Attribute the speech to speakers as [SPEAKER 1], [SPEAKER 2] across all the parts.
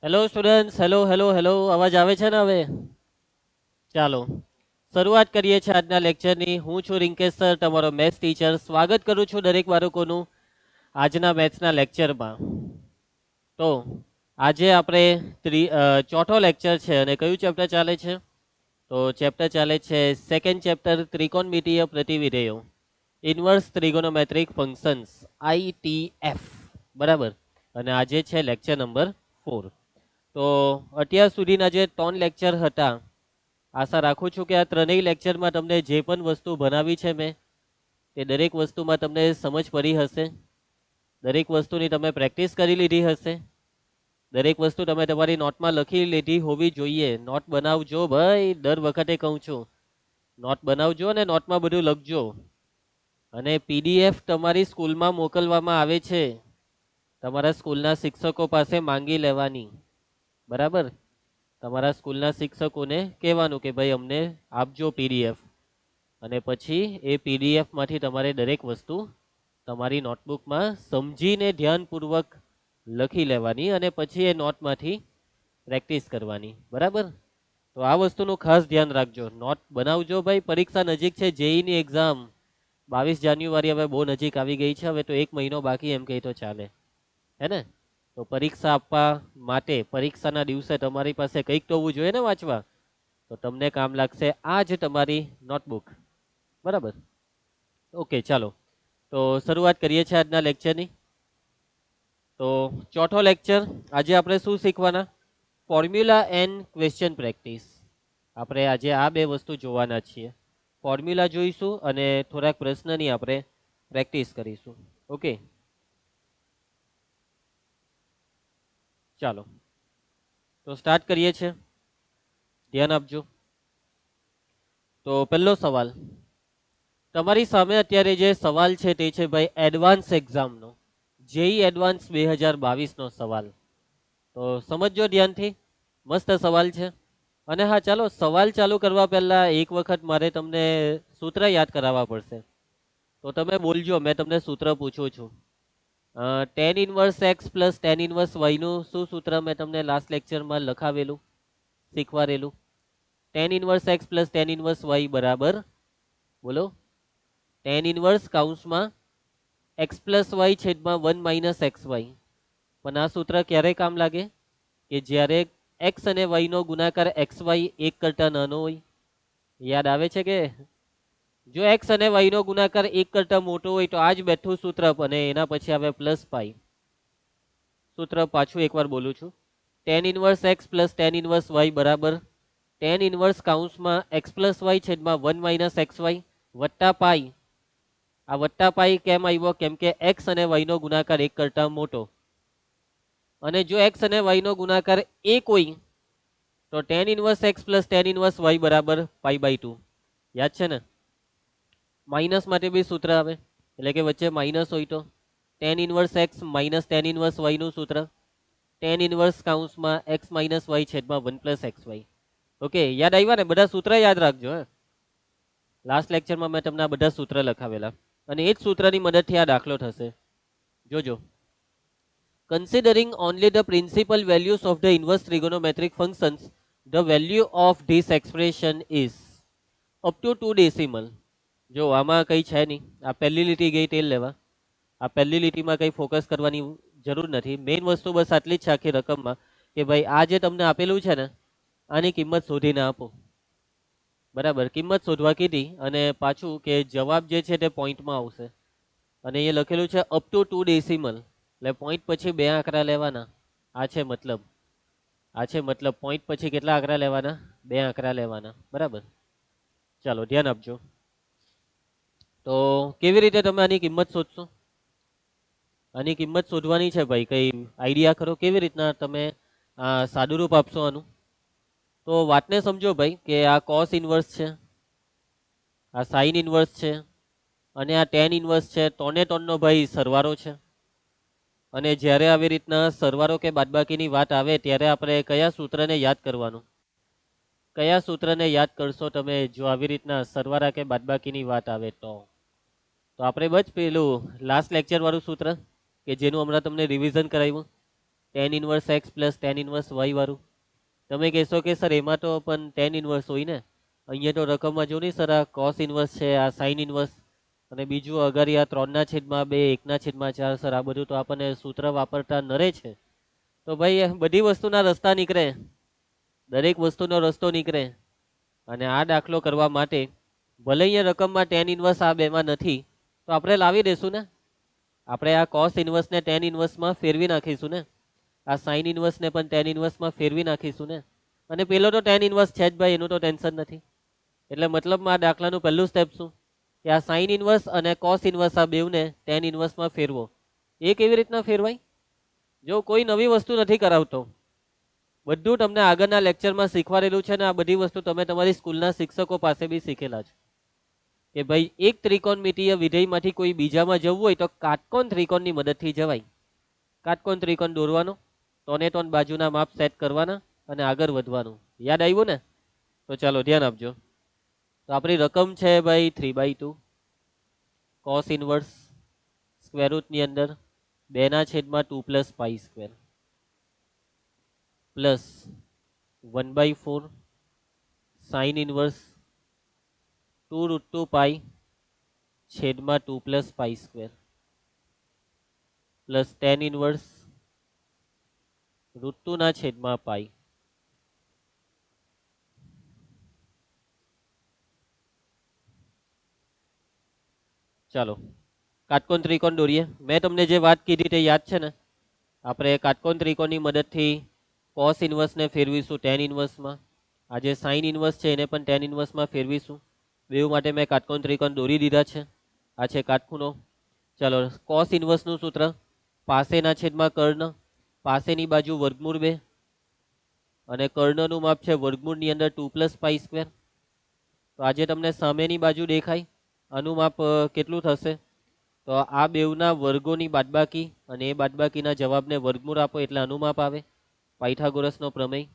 [SPEAKER 1] Hello students, hello hello hello, અવાજ આવે છે ને હવે? ચાલો શરૂઆત કરીએ છીએ આજના લેક્ચરની. હું છું રિંકેશ સર, તમારો મેથ્સ ટીચર. સ્વાગત કરું છું દરેક બાળકોનું આજના મેથ્સના લેક્ચરમાં. તો આજે આપણે ચોથો લેક્ચર છે અને કયું ચેપ્ટર ચાલે છે? તો ચેપ્ટર ચાલે છે સેકન્ડ ચેપ્ટર, ત્રિકોણમિતીય પ્રતિવિધેયો, ઇન્વર્સ ટ્રિગોનોમેટ્રિક ફંક્શન્સ, ITF. બરાબર. અને આજે છે લેક્ચર નંબર 4. તો અત્યાર સુધીના જે 3 લેક્ચર હતા, આશા રાખું છું કે આ ત્રણેય લેક્ચરમાં તમને જે પણ વસ્તુ ભણાવી છે મેં, તે દરેક વસ્તુમાં તમને સમજ પડી હશે. દરેક વસ્તુની તમે પ્રેક્ટિસ કરી લીધી હશે. દરેક વસ્તુ તમે તમારી નોટમાં લખી લીધી હોવી જોઈએ. નોટ બનાવજો ભાઈ, દર વખતે કહું છું નોટ બનાવજો અને નોટમાં બધું લખજો. અને PDF તમારી સ્કૂલમાં મોકલવામાં આવે છે, તમારા સ્કૂલના શિક્ષકો પાસે માંગી લેવાની. બરાબર. તમારા સ્કૂલના શિક્ષકોને કહેવાનું કે ભાઈ અમને આપજો PDF, અને પછી એ PDF માંથી તમારે દરેક વસ્તુ તમારી નોટબુકમાં સમજીને ધ્યાનપૂર્વક લખી લેવાની અને પછી એ નોટમાંથી પ્રેક્ટિસ કરવાની. બરાબર. તો આ વસ્તુનું ખાસ ધ્યાન રાખજો. નોટ બનાવજો ભાઈ. પરીક્ષા નજીક છે. જેઈની એક્ઝામ 22 જાન્યુઆરી હવે બહુ નજીક આવી ગઈ છે. હવે તો 1 મહિનો બાકી એમ કહી તો ચાલે, હે ને? તો પરીક્ષા આપવા માટે પરીક્ષાના દિવસે તમારી પાસે કંઈક તો હોવું જોઈએ ને વાંચવા. તો તમને કામ લાગશે આ જ તમારી નોટબુક. બરાબર. ઓકે, ચાલો તો શરૂઆત કરીએ છીએ આજના લેક્ચરની. તો ચોથો લેક્ચર. આજે આપણે શું શીખવાના? Formula and question practice. આપણે આજે આ બે વસ્તુ જોવાના છીએ. ફોર્મ્યુલા જોઈશું અને થોડાક પ્રશ્નની આપણે પ્રેક્ટિસ કરીશું. ઓકે, ચાલો તો સ્ટાર્ટ કરીએ છીએ. ધ્યાન આપજો. તો પહેલો સવાલ તમારી સામે અત્યારે જે સવાલ છે તે છે ભાઈ એડવાન્સ એક્ઝામનો, જેઈ એડવાન્સ 2022 નો સવાલ. તો સમજજો ધ્યાનથી. મસ્ત સવાલ છે. અને હા, ચાલો સવાલ ચાલુ કરવા પહેલા એક વખત મારે તમને સૂત્ર યાદ કરાવવા પડશે. તો તમે બોલજો, મેં તમને સૂત્ર પૂછું છું. tan inverse x plus tan inverse વાયનું શું સૂત્ર મેં તમને લાસ્ટ લેક્ચરમાં લખાવેલું, શીખવાડેલું? tan inverse x plus tan inverse Y બરાબર, બોલો, tan ઇનવર્સ કાઉન્સમાં એક્સ પ્લસ વાય છેદમાં 1 માઇનસ એક્સ વાય. પણ આ સૂત્ર ક્યારે કામ લાગે? કે જ્યારે એક્સ અને વાય નો ગુણાકાર એક્સ વાય 1 કરતા નાનો હોય. યાદ આવે છે કે? જો એક્સ અને વાય નો ગુણાકાર 1 કરતા મોટો હોય તો આ જ બેઠું સૂત્ર, અને એના પછી આવે પ્લસ પાઈ. સૂત્ર પાછું એકવાર બોલું છું. tan inverse x plus tan inverse Y બરાબર tan ઇનવર્સ કાઉન્સમાં એક્સ પ્લસ વાય છેદમાં 1 માઇનસ એક્સ વાય વત્તા પાઈ. આ વત્તા પાઈ કેમ આવ્યો? કેમ કે એક્સ અને વાય નો ગુણાકાર 1 કરતા મોટો. અને જો એક્સ અને વાય નો ગુણાકાર 1 હોય તો tan inverse x plus tan inverse Y બરાબર π/2. યાદ છે ને? માઇનસ માટે બી સૂત્ર આવે, એટલે કે વચ્ચે માઇનસ હોય તો tan inverse x minus tan inverse y નું સૂત્ર tan ઇનવર્સ કાઉન્સમાં એક્સ માઇનસ વાય છેદમાં 1 પ્લસ એક્સ વાય. ઓકે, યાદ આવ્યા ને? બધા સૂત્ર યાદ રાખજો. લાસ્ટ લેક્ચરમાં મેં તમને આ બધા સૂત્ર લખાવેલા, અને એ જ સૂત્રની મદદથી આ દાખલો થશે. જોજો. Considering only the principal values of the inverse trigonometric functions, the value of this expression is up to 2 decimal. જો આમાં કંઈ છે નહીં. આ પહેલી લીટી ગઈ તેલ લેવા. આ પહેલી લીટીમાં કંઈ ફોકસ કરવાની જરૂર નથી. મેઇન વસ્તુ બસ આટલી જ છે આખી રકમમાં, કે ભાઈ આ જે તમને આપેલું છે ને, આની કિંમત શોધીને આપો. બરાબર. કિંમત શોધવા કીધી અને પાછું કે જવાબ જે છે તે પોઈન્ટમાં આવશે. અને એ લખેલું છે અપ ટુ 2 ડેસિમલ, એટલે પોઈન્ટ પછી 2 આંકડા લેવાના. આ છે મતલબ. આ છે મતલબ. પોઈન્ટ પછી કેટલા આંકડા લેવાના? 2 આંકડા લેવાના. બરાબર. ચાલો ધ્યાન આપજો. તો કેવી રીતે તમે આની કિંમત શોધશો? આની કિંમત શોધવાની છે ભાઈ, કઈ આઈડિયા ખરો? કેવી રીતના તમે સાદુરૂપ આપશો આનું? તો વાતને સમજો ભાઈ, કે આ કોસ ઇનવર્સ છે, આ સાઇન ઇનવર્સ છે, અને આ ટેન ઇનવર્સ છે. ત્રણે ત્રણનો ભાઈ સરવાળો છે. અને જ્યારે આવી રીતના સરવાળો કે બાદબાકીની વાત આવે ત્યારે આપણે કયા સૂત્રને યાદ કરવાનું? કયા સૂત્રને યાદ કરશો તમે જો આવી રીતના સરવાળા કે બાદબાકીની વાત આવે તો? તો આપણે બસ પેલું લાસ્ટ લેક્ચર વાળું સૂત્ર, કે જેનું હમણાં તમને રિવિઝન કરાવ્યું. tan inverse x plus tan inverse y વાળું. તમે કહેશો કે સર એમાં તો પણ tan ઇનવર્સ હોય ને, અહીંયા તો રકમમાં જો નહીં સર, આ cos ઇનવર્સ છે, આ sin ઇનવર્સ, અને બીજું અગર આ 3/2 1/4. સર આ બધું તો આપણને સૂત્ર વાપરતા નરે છે. તો ભાઈ બધી વસ્તુના રસ્તા નીકળે, દરેક વસ્તુનો રસ્તો નીકળે. અને આ દાખલો કરવા માટે ભલે અહીંયા રકમમાં tan ઇનવર્સ આ બેમાં નથી, તો આપણે લાવી દેશું ને. આપણે આ cos ઇનવર્સને tan ઇનવર્સમાં ફેરવી નાખીશું ને, આ sin ઇનવર્સને પણ tan ઇનવર્સમાં ફેરવી નાખીશું ને. અને પેલો તો tan ઇનવર્સ છે જ ભાઈ, એનું તો ટેન્શન નથી. એટલે મતલબમાં આ દાખલાનું પહેલું સ્ટેપ શું કે આ sin ઇનવર્સ અને cos ઇનવર્સ આ બેવને tan ઇનવર્સમાં ફેરવો. એ કેવી રીતના ફેરવાય? જો કોઈ નવી વસ્તુ નથી કરાવતો, બધું તમને આગળના લેક્ચરમાં શીખવાડેલું છે ને. આ બધી વસ્તુ તમે તમારી સ્કૂલના શિક્ષકો પાસે બી શીખેલા છે કે ભાઈ એક ત્રિકોણમિતિય વિધેયમાંથી કોઈ બીજામાં જવું હોય તો કાટકોણ ત્રિકોણની મદદથી જવાય. કાટકોણ ત્રિકોણ દોરવાનો, ત્રણે ત્રણ બાજુના માપ સેટ કરવાના અને આગળ વધવાનું. યાદ આવ્યું ને? તો ચાલો ધ્યાન આપજો. તો આપણી રકમ છે ભાઈ 3/2 cos ઇનવર્સ સ્ક્વેર રૂટની અંદર 2/2 plus pi square plus 1/4 sin inverse 2√2 પાઈ છેદમાં 2 plus pi square plus tan inverse √2 ના છેદમાં પાઈ. ચાલો કાટકોણ ત્રિકોણ દોરીએ. મેં તમને જે વાત કીધી તે યાદ છે ને? આપણે કાટકોણ ત્રિકોણની મદદથી cos ઇનવર્સને ફેરવીશું tan ઇનવર્સમાં. આ જે sin ઇનવર્સ છે એને પણ tan ઇનવર્સમાં ફેરવીશું. બેઉ માટે મેં કાટકોણ ત્રિકોણ દોરી દીધા છે. આ છે કાટખૂણો. ચાલો cos ઇનવર્સનું સૂત્ર પાસેના છેદમાં કર્ણ, પાસેની બાજુ વર્ગમૂળ 2 અને કર્ણનું માપ છે વર્ગમૂળની અંદર 2 પ્લસ પાઈ સ્ક્વેર. તો આજે તમને સામેની બાજુ દેખાય, આનું માપ કેટલું થશે? તો આ બેવના વર્ગોની બાદબાકી અને એ બાદબાકીના જવાબને વર્ગમૂળ આપો એટલે આનું માપ આવે. પાયથાગોરસનો પ્રમેય.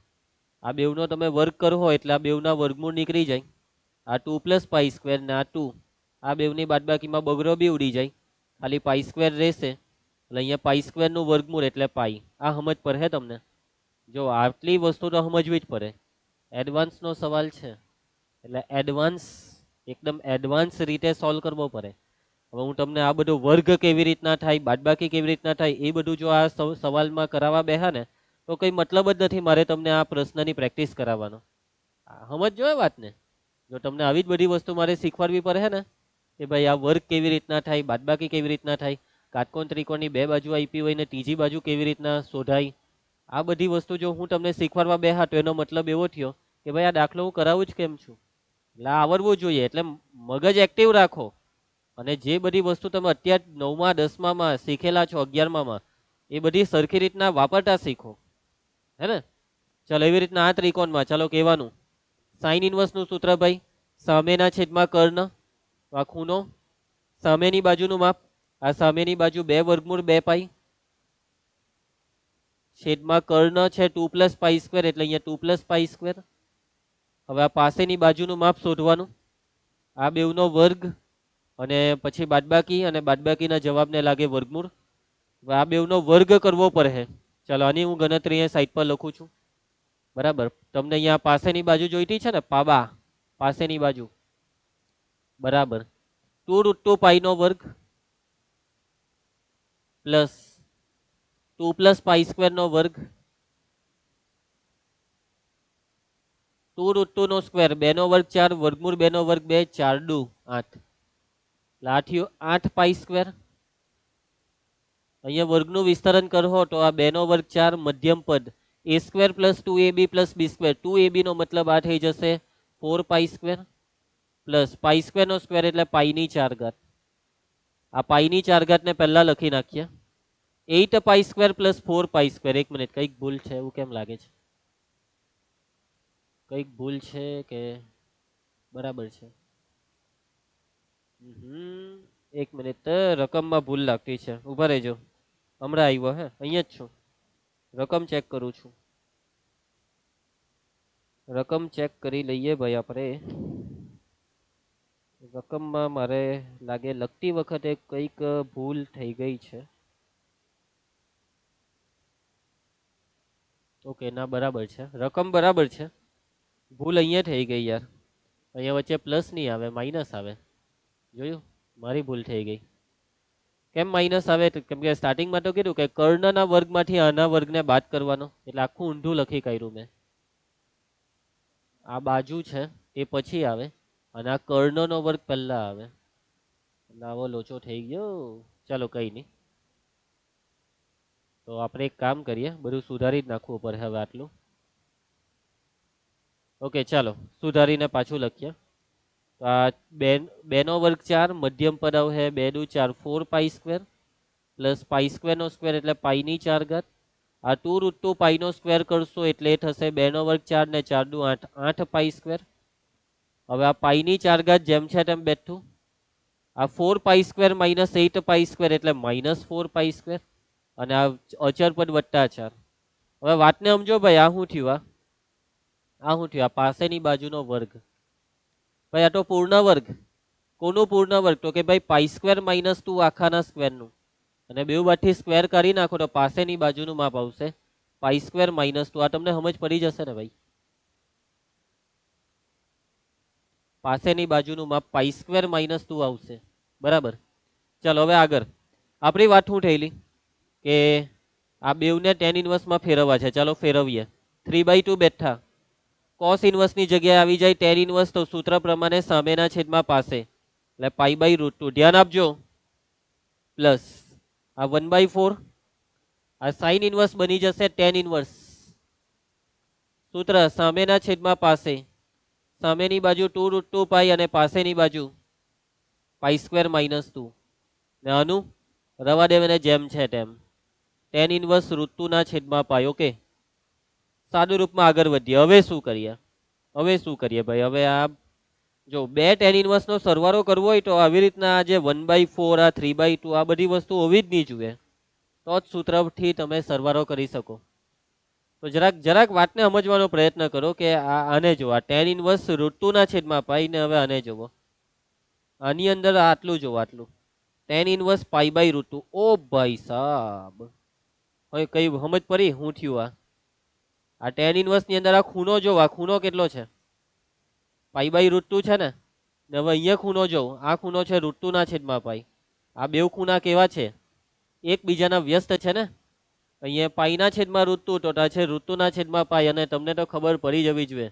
[SPEAKER 1] આ બેવનો તમે વર્ગ કરો એટલે આ બેવના વર્ગમૂળ નીકળી જાય. આ 2 પ્લસ પાઈ સ્ક્વેર ને આ 2, આ બેવની બાદબાકીમાં બગડો બી ઉડી જાય, ખાલી પાઈ સ્ક્વેર રહેશે. એટલે અહીંયા પાઈ સ્ક્વેરનું વર્ગમૂળ એટલે પાઈ. આ સમજ પડે તમને? જો આટલી વસ્તુ તો સમજવી જ પડે. એડવાન્સનો સવાલ છે એટલે એડવાન્સ, એકદમ એડવાન્સ રીતે સોલ્વ કરવો પડે. હવે હું તમને આ બધું વર્ગ કેવી રીતના થાય, બાદબાકી કેવી રીતના થાય, એ બધું જો આ સવાલમાં કરાવવા બેહા ને તો કઈ મતલબ જ નથી મારે તમને આ પ્રશ્નની પ્રેક્ટિસ કરાવવાનો. સમજો એ વાતને. જો તમને આવી જ બધી વસ્તુ મારે શીખવાડવી પડે ને કે ભાઈ આ વર્ગ કેવી રીતના થાય, બાદબાકી કેવી રીતના થાય, કાટકોણ ત્રિકોણની બે બાજુ આપી હોય ને ત્રીજી બાજુ કેવી રીતના શોધાય, આ બધી વસ્તુ જો હું તમને શીખવાડવા બેહા તો એનો મતલબ એવો થયો કે ભાઈ આ દાખલો હું કરાવું જ કેમ છું. એટલે આવડવું જોઈએ. એટલે મગજ એક્ટિવ રાખો અને જે બધી વસ્તુ તમે અત્યાર 9મા 10મામાં શીખેલા છો, 11મામાં, એ બધી સરખી રીતના વાપરતા શીખો. હે ને? ચાલો એવી રીતના આ ત્રિકોણમાં ચાલો કહેવાનું સાઇન ઇનવર્સનું સૂત્ર ભાઈ સામેના છેદમાં કર્ણ, આ ખૂણો, સામેની બાજુનું માપ, આ સામેની બાજુ 2 વર્ગમૂળ 2 પાઈ છેદમાં કર્ણ છે 2 પ્લસ પાઈ સ્ક્વેર એટલે અહીંયા 2 પ્લસ પાઈ સ્ક્વેર. હવે આ પાસેની બાજુનું માપ શોધવાનું, આ બેવનો વર્ગ અને પછી બાદબાકી અને બાદબાકીના જવાબને લાગે વર્ગમૂળ. હવે આ બેવનો વર્ગ કરવો પડે. ચાલો આની હું ગણતરી અહીંયા સાઈડ પર લખું છું. બરાબર. તમને અહીંયા પાસેની બાજુ જોઈતી છે ને, પાબા પાસેની બાજુ, બરાબર. 2√2 પાઈનો વર્ગ પ્લસ 2 પ્લસ પાઈ સ્ક્વેરનો વર્ગ, 2√2 નો સ્ક્વેર 2 નો વર્ગ 4, વર્ગમૂળ 2 નો વર્ગ 2, 4 દુ 8, લાઠીઓ 8 પાઈ સ્ક્વેર. અહીંયા વર્ગનું વિસ્તરણ કરો તો આ 2 નો વર્ગ 4 મધ્યમ પદ a સ્ક્વેર પ્લસ 2ab પ્લસ b સ્ક્વેર. 2ab નો મતલબ આ થઈ જશે 4 pi square plus pi square નો સ્ક્વેર એટલે પાઈની 4 ઘાત. આ પાઈની 4 ઘાત ને પહેલા લખી નાખીએ. 8 પાઈ સ્ક્વેર પ્લસ 4 પાઈ સ્ક્વેર. એક મિનિટ, કઈક ભૂલ છે એવું કેમ લાગે છે? કઈક ભૂલ છે કે બરાબર છે? એક મિનિટ, રકમમાં ભૂલ લાગતી છે, ઉભા રહેજો. હમણાં આવ્યો. હે અહીંયા જ છું, રકમ ચેક કરું છું. રકમ ચેક કરી લઈએ ભાઈ આપણે. રકમમાં મારે લાગે લખતી વખતે કંઈક ભૂલ થઈ ગઈ છે. ઓકે, ના બરાબર છે, રકમ બરાબર છે, ભૂલ અહીંયા થઈ ગઈ યાર, અહીંયા વચ્ચે પ્લસ નહીં આવે, માઇનસ આવે. જોયું, મારી ભૂલ થઈ ગઈ. કેમ માઇનસ આવે? કેમ કે સ્ટાર્ટિંગમાં તો કીધું કે કર્ણના વર્ગમાંથી આના વર્ગને બાદ કરવાનો, એટલે આખું ઊંધું લખી કાઢ્યું મેં. આ બાજુ છે એ પછી આવે અને આ કર્ણનો વર્ગ પહેલા આવે. આવો લોચો થઈ ગયો. ચાલો કઈ નહીં, તો આપણે એક કામ કરીએ, બધું સુધારી જ નાખવું પડે હવે આટલું. ઓકે ચાલો સુધારીને પાછું લખીએ. તો આ બે નો વર્ગ 4, મધ્યમ પદ આવશે 2 દુ 4 4 pi square plus pi square નો સ્ક્વેર એટલે પાઈ ની 4 ઘાત. આ 2√2 પાઈ નો સ્ક્વેર કરશો એટલે એ થશે 2 નો વર્ગ 4 ને 4 દુ 8 8 પાઈ સ્ક્વેર. હવે આ પાઈ ની 4 ઘાત જેમ છે તેમ બેઠું. આ 4 pi square minus 8 pi square એટલે માઇનસ 4 પાઈ સ્ક્વેર અને આ અચર પદ વત્તા 4. હવે વાતને સમજો ભાઈ, આ શું થયું? આ શું થયું? આ પાસેની બાજુનો વર્ગ. ભાઈ આ તો પૂર્ણ વર્ગ. કોનું પૂર્ણ વર્ગ? તો કે ભાઈ પાઈ સ્ક્વેર માઇનસ 2 આખાના સ્ક્વેરનું. અને બે બાજુથી સ્ક્વેર કરી નાખો તો પાસેની બાજુનું માપ આવશે પાઈ સ્ક્વેર માઇનસ 2. આ તમને સમજ પડી જશે ને ભાઈ? પાસેની બાજુનું માપ પાઈ સ્ક્વેર માઇનસ 2 આવશે. બરાબર. ચાલો હવે આગળ આપણી વાત શું થયેલી કે આ બેવને tan ઇન્વર્સમાં ફેરવવા છે. ચાલો ફેરવીએ. 3/2 બેઠા, cos ઇન્વર્સની જગ્યાએ આવી જાય tan ઇન્વર્સ, તો સૂત્ર પ્રમાણે સામેના છેદમાં પાસે એટલે π/√2. ધ્યાન આપજો. પ્લસ આ 1/4, આ sin ઇન્વર્સ બની જશે tan ઇન્વર્સ. સૂત્ર સામેના છેદમાં પાસે, સામેની બાજુ 2√2 પાઈ અને પાસેની બાજુ પાઈ સ્ક્વેર માઇનસ 2. ને આનું રવા દેવાને જેમ છે તેમ tan ઇન્વર્સ √2 ના છેદમાં પાઈ. ઓકે, સાદું રૂપમાં આગળ વધીએ. હવે શું કરીએ ભાઈ? હવે આ જો બે tan ઇન્વર્સ નો સરવાળો કરવો હોય તો આવી રીતના આ જે 1/4 આ 3/2 આ બધી વસ્તુ હોવી જ નહીં જોઈએ, તો જ સૂત્રથી તમે સરવાળો કરી શકો. તો જરાક વાતને સમજવાનો પ્રયત્ન કરો કે આને જો, આ tan ઇન્વર્સ √2 ના છેદમાં પાઈ ને હવે આને જોવો, આની અંદર આટલું જોવો, આટલું tan ઇન્વર્સ π/√2. ઓ ભાઈ સાહેબ, હવે કઈ સમજ પડી શું થયું? આ tan ઇન્વર્સ ની અંદર આ ખૂણો જો, આ ખૂણો કેટલો છે? π/√2 છે ને. હવે અહીંયા ખૂણો જો, આ ખૂણો છે √2 ના છેદમાં પાઈ. આ બે ખૂણા કેવા છે? એકબીજાના વ્યસ્ત છે ને. અહીંયા પાઈ ના છેદમાં √2 તો આ છે √2 ના છેદમાં પાઈ. અને તમને તો ખબર પડી જવી જોઈએ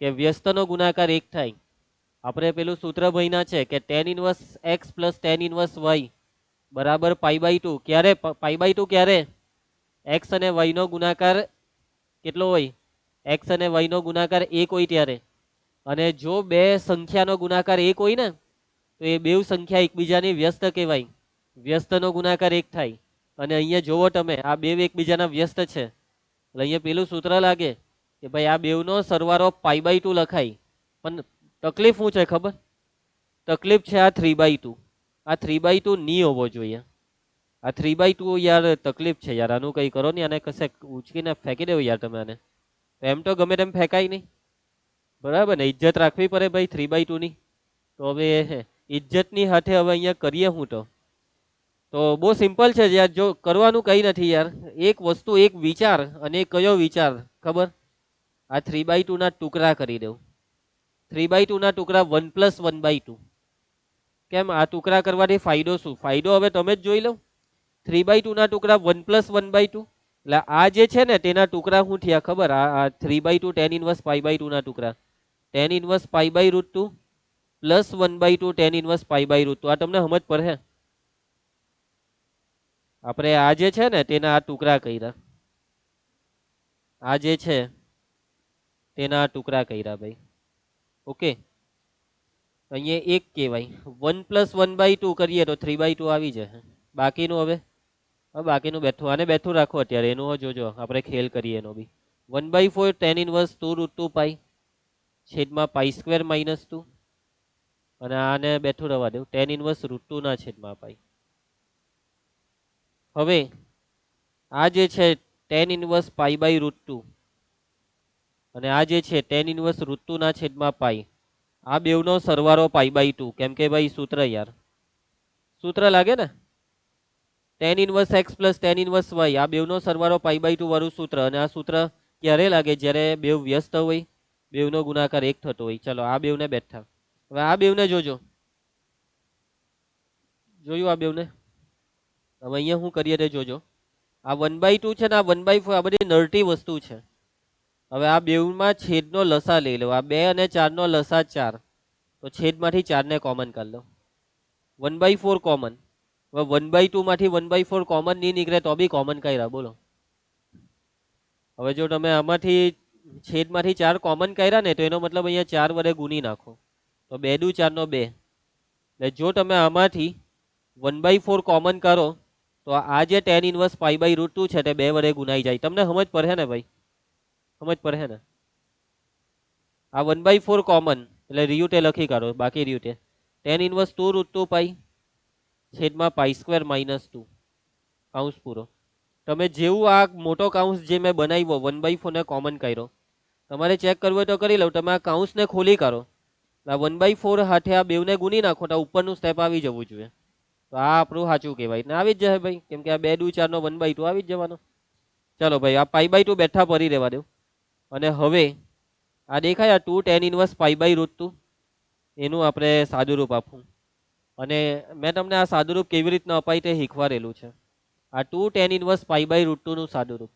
[SPEAKER 1] કે વ્યસ્તનો ગુણાકાર 1 થાય. આપણે પેલું સૂત્ર ભણ્યા છે કે tan inverse x plus tan inverse y બરાબર π/2. ક્યારે π/2? ક્યારે? x અને y નો ગુણાકાર કેટલો હોય? x અને y નો ગુણાકાર 1 હોય ત્યારે. અને જો બે સંખ્યાનો ગુણાકાર 1 હોય ને તો એ બે સંખ્યા એકબીજાની વ્યસ્ત કહેવાય. વ્યસ્તનો ગુણાકાર 1 થાય. અને અહીંયા જોવો તમે, આ બે એકબીજાના વ્યસ્ત છે એટલે અહીંયા પેલું સૂત્ર લાગે કે ભાઈ આ બેવનો સરવાળો π/2 લખાય. પણ તકલીફ શું છે ખબર? તકલીફ છે આ 3/2. આ 3/2 નહીં હોવો જોઈએ. આ 3/2 યાર તકલીફ છે યાર. આનું કઈ કરો ને, આને કશે ઉચકીને ફેંકી દેવું યાર તમે આને. એમ તો ગમે તેમ ફેંકાય નહીં, બરાબર ને? ઇજ્જત રાખવી પડે ભાઈ 3/2 ની. તો હવે ઇજ્જતની હાથે હવે અહીંયા કરીએ હું તો બહુ સિમ્પલ છે યાર. જો કરવાનું કઈ નથી યાર, એક વસ્તુ, એક વિચાર. અને કયો વિચાર ખબર? આ 3/2 ના ટુકડા કરી દઉં. 3/2 ના ટુકડા 1 + 1/2. કેમ? આ ટુકડા કરવાથી ફાયદો શું? ફાયદો હવે તમે જ જોઈ લો. 3/2 ના ટુકડા 1 + 1/2 એટલે આ જે છે ને તેના ટુકડા શું થયા ખબર? આ 3/2 tan ઇન્વર્સ π/2 ના ટુકડા tan inverse π/√2 plus 1/2 tan inverse π/√2. આ તમને સમજ પડે? આપણે આ જે છે ને તેના આ ટુકડા કર્યા, આ જે છે તેના આ ટુકડા કર્યા ભાઈ. ઓકે, અહીંયા એક કહેવાય. 1 + 1/2 કરીએ તો 3/2 આવી જાય. બાકીનું હવે બાકીનું બેઠું, આને બેઠું રાખો અત્યારે. એનું જોજો, આપણે ખેલ કરીએ એનો બી. 1/4 tan ઇન્વર્સ 2√2 પાઈ છેદમાં પાઈ સ્ક્વેર માઇનસ 2. અને આને બેઠું રવા દઉં, tan ઇન્વર્સ √2 ના છેદમાં પાઈ. હવે આ જે છે tan ઇન્વર્સ π/√2 અને આ જે છે tan ઇન્વર્સ √2 ના છેદમાં પાઈ, આ બેવનો સરવાળો π/2. કેમ કે ભાઈ સૂત્ર યાર, સૂત્ર લાગે ને. tan inverse x plus tan inverse y, આ બેવનો સરવાળો π/2 વાળું સૂત્ર. અને આ સૂત્ર ક્યારે લાગે? જ્યારે બેવ વ્યસ્ત હોય, બેવનો ગુણાકાર 1 થતો હોય. ચલો આ બેવને બેઠા. હવે આ બેવને જોજો. જોયું આ બેવને? હવે અહીંયા શું કરીએ તે જોજો. આ 1/2 છે ને આ 1/4 આ બધી નરટી વસ્તુ છે. હવે આ બેવમાં છેદનો લસા લઈ લો. આ 2 અને 4 નો લસા 4. તો છેદમાંથી 4 ને કોમન કરી લો. 1/4 કોમન. હવે 1/2 માંથી 1/4 કોમન નહીં નીકળે તો બી કોમન કર્યા. બોલો. હવે જો તમે આમાંથી છેદમાંથી 4 કોમન કર્યા ને તો એનો મતલબ અહીંયા 4 વડે ગુણી નાખો. તો 2 દુ 4 નો 2. એટલે જો તમે આમાંથી 1/4 કોમન કરો તો આ જે tan ઇનવર્સ π/√2 છે તે 2 વડે ગુણાઈ જાય. તમને સમજ પડે ને ભાઈ? સમજ પડે ને? આ 1/4 કોમન એટલે રિયુટે લખી કાઢો. બાકી રિયુટે tan ઇનવર્સ 2√2 પાઈ છેદમાં π² - 2 કૌંસ પૂરો. તમે જેવું આ મોટો કૌંસ જે મેં બનાવ્યો 1/4 ને કોમન કર્યો, તમારે ચેક કરવું હોય તો કરી લો. તમે આ કૌંસને ખોલી કાઢો. 1/4 હાથે આ બેવને ગુણી નાખો તો ઉપરનું સ્ટેપ આવી જવું જોઈએ. તો આ આપણું સાચું કહેવાય ને આવી જ જાય ભાઈ, કેમ કે આ 2 દુ 4 નો 1/2 આવી જ જવાનો. ચાલો ભાઈ આ π/2 બેઠા પરી રહેવા દો. અને હવે આ દેખાય આ 2 tan ઇનવર્સ π/√2 એનું આપણે સાદુરૂપ આપવું. અને મેં તમને આ સાદુરૂપ કેવી રીતના અપાય તે શીખવાડેલું છે. આ 2 tan ઇનવર્સ π/√2 નું સાદુરૂપ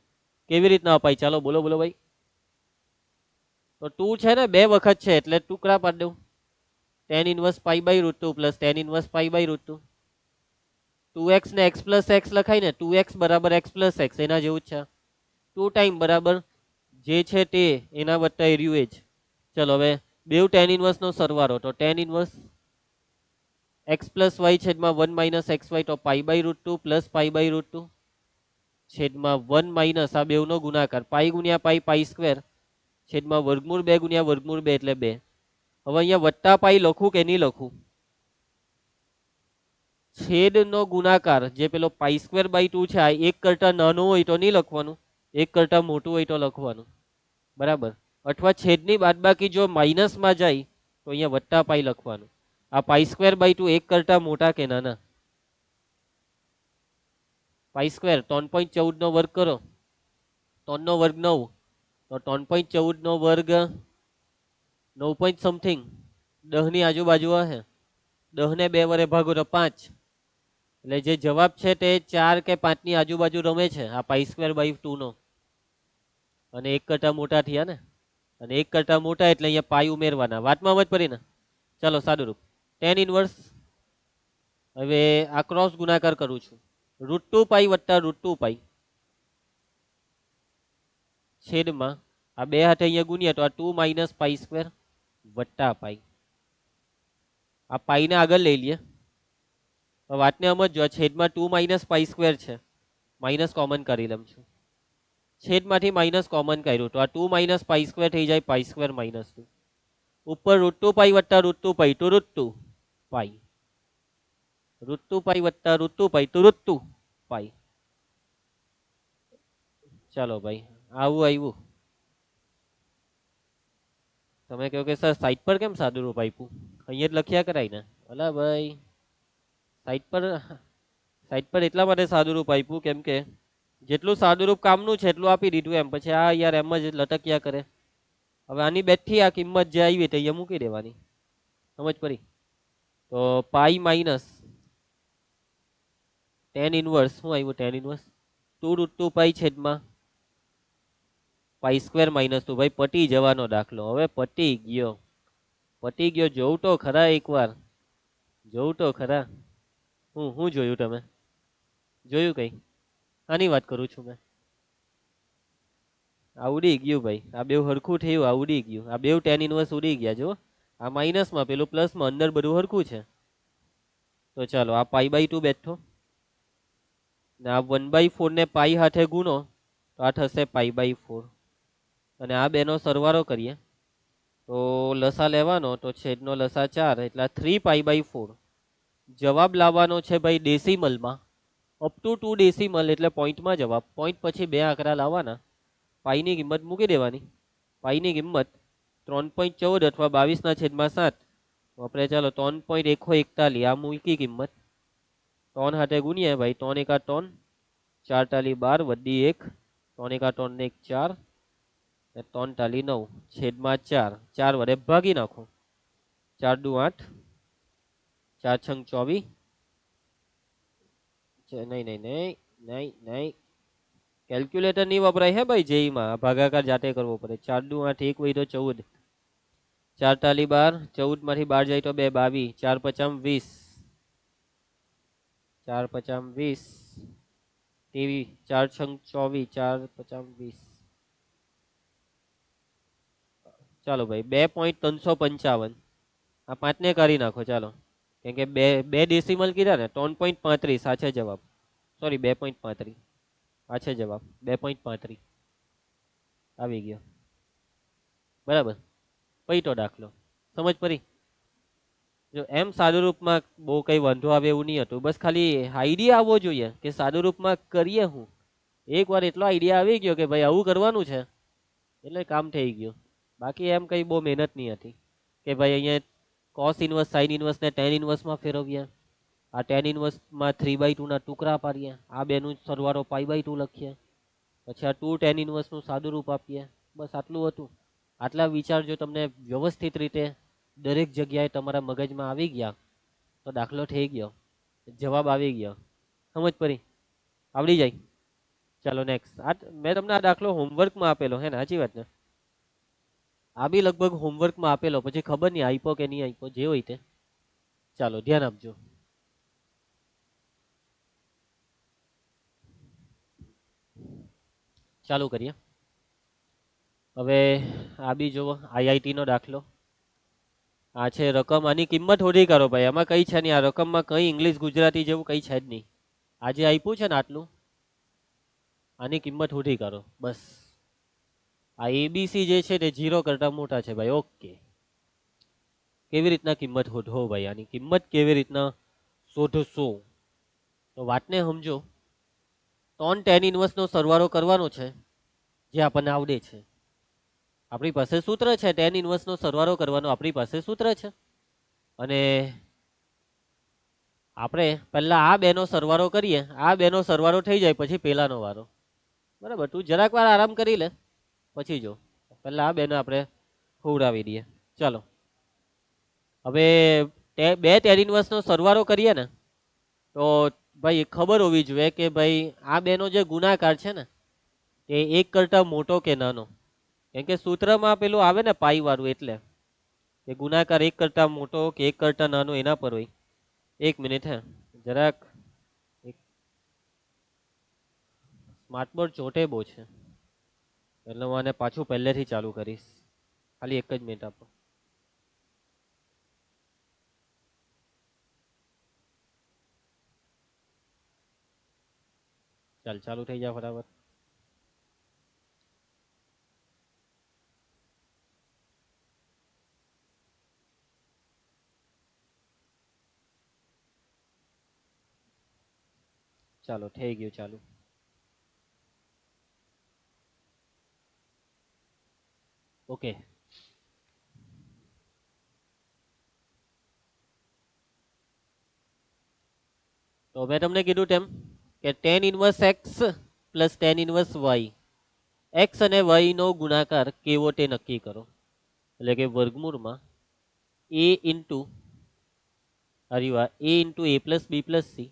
[SPEAKER 1] કેવી રીતના અપાય? ચાલો બોલો બોલો ભાઈ. તો 2 છે ને 2 વખત છે એટલે ટુકડા પાડી દઉં. tan inverse π/√2 plus tan inverse π/√2. 2x ને x પ્લસ x લખાય ને, 2x બરાબર x પ્લસ x એના જેવું જ છે. 2 ટાઈમ બરાબર જે છે તે એના વત્તા એર્યું એ જ. ચલો હવે બેવ tan ઇનવર્સ નો સરવાળો. તો tan inverse x plus y છેદમાં 1 માઇનસ xy તો π/√2 પ્લસ π/√2 છેદમાં 1 માઇનસ આ બેવનો ગુણાકાર પાઈ ગુણ્યા પાઈ છેદમાં વર્ગમૂળ 2 ગુણ્યા વર્ગમૂળ 2 એટલે 2. હવે અહીંયા વત્તા પાઈ લખું કે નહીં લખું? છેદનો ગુણાકાર જે પેલો π²/2 છે આ 1 કરતા નાનો હોય તો નહીં લખવાનું, 1 કરતા મોટું હોય તો લખવાનું. બરાબર? અથવા છેદની બાદબાકી જો માઇનસમાં જાય તો અહીંયા વત્તા પાઈ લખવાનું. આ π²/2 1 કરતા મોટા કે નાના? π² 3.14 નો વર્ગ કરો. 3 નો વર્ગ 9 તો 3.14 નો વર્ગ 9 પોઈન્ટ સમથિંગ 10 ની આજુબાજુ હશે. 10 ને 2 વડે ભાગો તો 5. એટલે જે જવાબ છે તે 4 કે 5 ની આજુબાજુ રમે છે આ π²/2 નો. અને 1 કરતા મોટા થયા ને, અને 1 કરતા મોટા એટલે અહીંયા પાઈ ઉમેરવાના. વાતમાં સમજ પડી ને? ચાલો સાદુરૂપ tan ઇનવર્સ. હવે આ ક્રોસ ગુણાકાર કરું છું. √2 પાઈ વત્તા √2 પાઈ છેદમાં આ બે હાથે અહીંયા ગુણ્યા તો આ 2 માઇનસ π² વત્તા પાઈ. આ પાઈને આગળ લઈ લઈએ. વાતને સમજો. છેદમાં 2 માઇનસ π² છે, માઇનસ કોમન કરી લઉં છું. છેદમાંથી માઇનસ કોમન કર્યું તો આ 2 માઇનસ π² થઈ જાય π² - 2. ઉપર √2 પાઈ વત્તા √2 પાઈ તો √2 પાઈ. √2 પાઈ વત્તા √2 પાઈ તો √2 પાઈ. ચાલો ભાઈ આવું આવ્યું. તમે કહો કે સર સાઈડ પર કેમ સાદુરૂપ આપ્યું? અહીંયા જ લખ્યા કરાય ને. અલા ભાઈ સાઈડ પર એટલા માટે સાદુરૂપ આપ્યું કેમ કે જેટલું સાદુરૂપ કામનું છે એટલું આપી દીધું એમ. પછી આ યાર એમ જ લટક્યા કરે. હવે આની બેઠી આ કિંમત જે આવી તે અહીંયા મૂકી દેવાની. સમજ પડી? તો પાઈ માઇનસ tan ઇનવર્સ શું આવ્યું? tan ઇનવર્સ 2√2 પાઈ છેદમાં π² - 2. ભાઈ પટી જવાનો દાખલો. હવે પટી ગયો. પટી ગયો. જોઉં તો ખરા એકવાર. જોઉં તો ખરા. હું જોયું? તમે જોયું કઈ? આની વાત કરું છું મેં. આ ઉડી ગયું ભાઈ. આ બેવ હરખું થયું. આ ઉડી ગયું. આ બેવ tan ઇનવર્સ ઉડી ગયા. જો આ માઇનસમાં પેલું પ્લસમાં અંદર બધું હરખું છે. તો ચાલો આ π/2 બેઠો ને આ 1/4 ને પાઈ હાથે ગુણો તો આ થશે π/4. અને આ બેનો સરવાળો કરીએ તો લસા લેવાનો તો છેદનો લસા 4 એટલે 3π/4. જવાબ લાવવાનો છે ભાઈ ડેસિમલમાં. અપ ટુ 2 ડેસિમલ એટલે પોઈન્ટમાં જવાબ. પોઈન્ટ પછી 2 આંકડા લાવવાના. પાઈની કિંમત મૂકી દેવાની. પાઈની કિંમત 3.14 અથવા 22/7 આપણે ચાલો 3.141 આ મૂકી કિંમત. 3 હાથે ગુણ્યા ભાઈ. 3 એકા 3, 4 × 12 વધી 1, 3 એકા 3 ને 1 4, ને 3 ટાલી 9 છેદમાં 4 4 વડે ભાગી નાખો 4 દુ 8 4 છંગ 24 નહીં નહીં નહીં નહીં નહીં કેલ્ક્યુલેટર નહીં વપરાય હે ભાઈ જેઈ માં ભાગાકાર જાતે કરવો પડે 4 દુ 8 1 વઈ તો 14 4 ટાલી 12 14 માંથી 12 જાય તો 2 22 4 પચામ 20 4 પચામ 20 તેવી 4 છંગ 24 4 પચામ 20 ચાલો ભાઈ 2.355 આ 5 ને કરી નાખો ચાલો કેમ કે બે ડેસિમલ કીધા ને 3.35 સાચો જવાબ સોરી 2.35 પાછો જવાબ 2.35 આવી ગયો બરાબર પૈટો દાખલો સમજ પડી જો એમ સાદુરૂપમાં બહુ કઈ વાંધો આવે એવું નહીં હતું બસ ખાલી આઈડિયા આવવો જોઈએ કે સાદુરૂપમાં કરીએ હું એકવાર એટલો આઈડિયા આવી ગયો કે ભાઈ આવું કરવાનું છે એટલે કામ થઈ ગયું બાકી એમ કઈ બહુ મહેનત નહીં હતી કે ભાઈ અહીંયા cos ઇનવર્સ sin ઇનવર્સ ને tan ઇનવર્સમાં ફેરવ્યા આ tan ઇનવર્સમાં 3/2 ના ટુકડા પાડીએ આ બેનું સરવાળો π/2 લખીએ પછી આ 2 tan ઇનવર્સનું સાદું રૂપ આપીએ બસ આટલું હતું આટલા વિચાર જો તમને વ્યવસ્થિત રીતે દરેક જગ્યાએ તમારા મગજમાં આવી ગયા તો દાખલો થઈ ગયો જવાબ આવી ગયો સમજ પડી આવડી જાય ચાલો નેક્સ્ટ આ મેં તમને આ દાખલો હોમવર્કમાં આપેલો હે ને સાચી વાત ને આ બી લગભગ હોમવર્કમાં આપેલો પછી ખબર નહીં આપ્યો કે નહીં આપ્યો જે હોય તે ચાલો ધ્યાન આપજો ચાલુ કરીએ હવે આ બી જુઓ આઈઆઈટી નો દાખલો આ છે રકમ આની કિંમત શોધી કાઢો ભાઈ આમાં કઈ છે નહીં આ રકમમાં કઈ ઇંગ્લિશ ગુજરાતી જેવું કઈ છે જ નહીં આજે આપ્યું છે ને આટલું આની કિંમત શોધી કાઢો બસ આ એબીસી જે છે તે 0 કરતા મોટા છે ભાઈ ઓકે કેવી રીતના કિંમત શોધો ભાઈ આની કિંમત કેવી રીતના શોધશો તો વાતને સમજો 3 tan ઇનવર્સ નો સરવાળો કરવાનો છે જે આપણને આવડે છે આપણી પાસે સૂત્ર છે tan ઇનવર્સ નો સરવાળો કરવાનો આપણી પાસે સૂત્ર છે અને આપણે પહેલા આ બેનો સરવાળો કરીએ આ બેનો સરવાળો થઈ જાય પછી પેલાનો વારો બરાબર તું જરાક વાર આરામ કરી લે પછી જો પહેલા આ બેનો આપણે ખવડાવી દઈએ ચાલો હવે બે tan ઇનવર્સ નો સરવાળો કરીએ ને તો ભાઈ ખબર હોવી જોઈએ કે ભાઈ આ બેનો જે ગુણાકાર છે ને તે 1 કરતા મોટો કે નાનો કેમ કે સૂત્રમાં પેલું આવે ને પાઈ વાળું એટલે કે ગુણાકાર 1 કરતા મોટો કે 1 કરતા નાનો એના પર હોય 1 મિનિટ હે જરાક સ્માર્ટ બોર્ડ ચોટે બહુ છે એટલે હું આને પાછું પહેલેથી ચાલુ કરીશ ખાલી 1 જ મિનિટ આપો ચાલ ચાલુ થઈ જાય ફટાફટ ચાલો થઈ ગયું ચાલુ ઓકે તો મેં તમને કીધું તેમ કે tan inverse x plus tan inverse y x અને y નો ગુણાકાર કેવો તે નક્કી કરો એટલે કે વર્ગમૂળમાં a ઇન્ટુ હરીવા a into a plus b plus c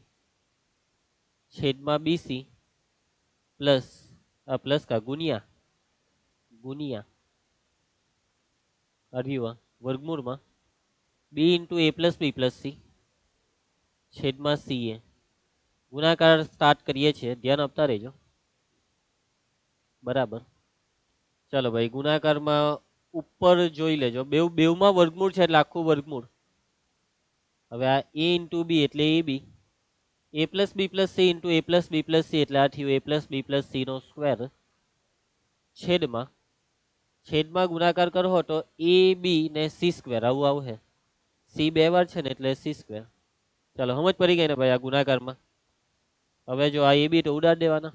[SPEAKER 1] છેદમાં bc પ્લસ પ્લસ કા ગુણ્યા ગુણ્યા હરીવા વર્ગમૂળમાં b into a plus b plus c છેદમાં ca ગુણાકાર સ્ટાર્ટ કરીએ છીએ ધ્યાન આપતા રહેજો બરાબર ચાલો ભાઈ ગુણાકારમાં ઉપર જોઈ લેજો બેવમાં વર્ગમૂળ છે એટલે આખું વર્ગમૂળ હવે આ a ઇન્ટુ b એટલે ab a plus b plus c into a plus b plus c એટલે આ થયું a plus b plus c નો સ્ક્વેર છેદમાં ગુણાકાર કરો તો a b ને c સ્ક્વેર આવું આવશે c 2 વાર છે ને એટલે c સ્ક્વેર ચાલો સમજ પડી ગઈ ને ભાઈ આ ગુણાકારમાં હવે જો આ a b તો ઉડાડી દેવાના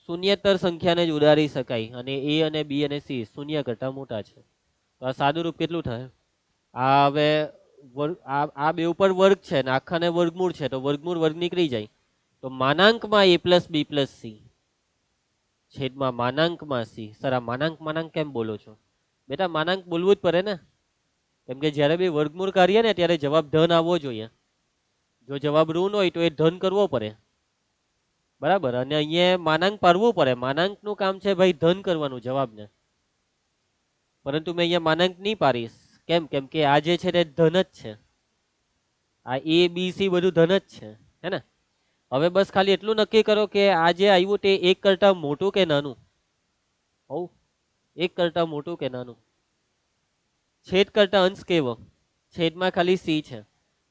[SPEAKER 1] શૂન્યતર સંખ્યાને જ ઉડાડી શકાય અને a અને b અને c શૂન્ય કરતા મોટા છે તો આ સાદું રૂપ કેટલું થાય આ હવે આ બે ઉપર વર્ગ છે ને આખાને વર્ગમૂળ છે તો વર્ગમૂળ વર્ગ નીકળી જાય તો માનાંકમાં a plus b plus c છેદમાં માનાંકમાં સી. સર આ માનાંક માનાંક કેમ બોલો છો? બેટા માનાંક બોલવું જ પડે ને, કેમ કે જ્યારે બી વર્ગમૂળ કાઢીએ ને ત્યારે જવાબ ધન આવવો જોઈએ. જો જવાબ ઋણ હોય તો એ ધન કરવો પડે, બરાબર. અને અહીંયા માનાંક પાડવું પડે. માનાંકનું કામ છે ભાઈ ધન કરવાનું જવાબને, પરંતુ મેં અહીંયા માનાંક નહીં પાડીશ. કેમ? કેમ કે આ જે છે તે ધન જ છે. આ એ બી સી બધું ધન જ છે, હે ને? હવે બસ ખાલી એટલું નક્કી કરો કે આ જે આવ્યું તે એક કરતા મોટું કે નાનું. હો, એક કરતા મોટું કે નાનું. છેદ કરતા અંશ કેવો? છેદમાં ખાલી સી છે,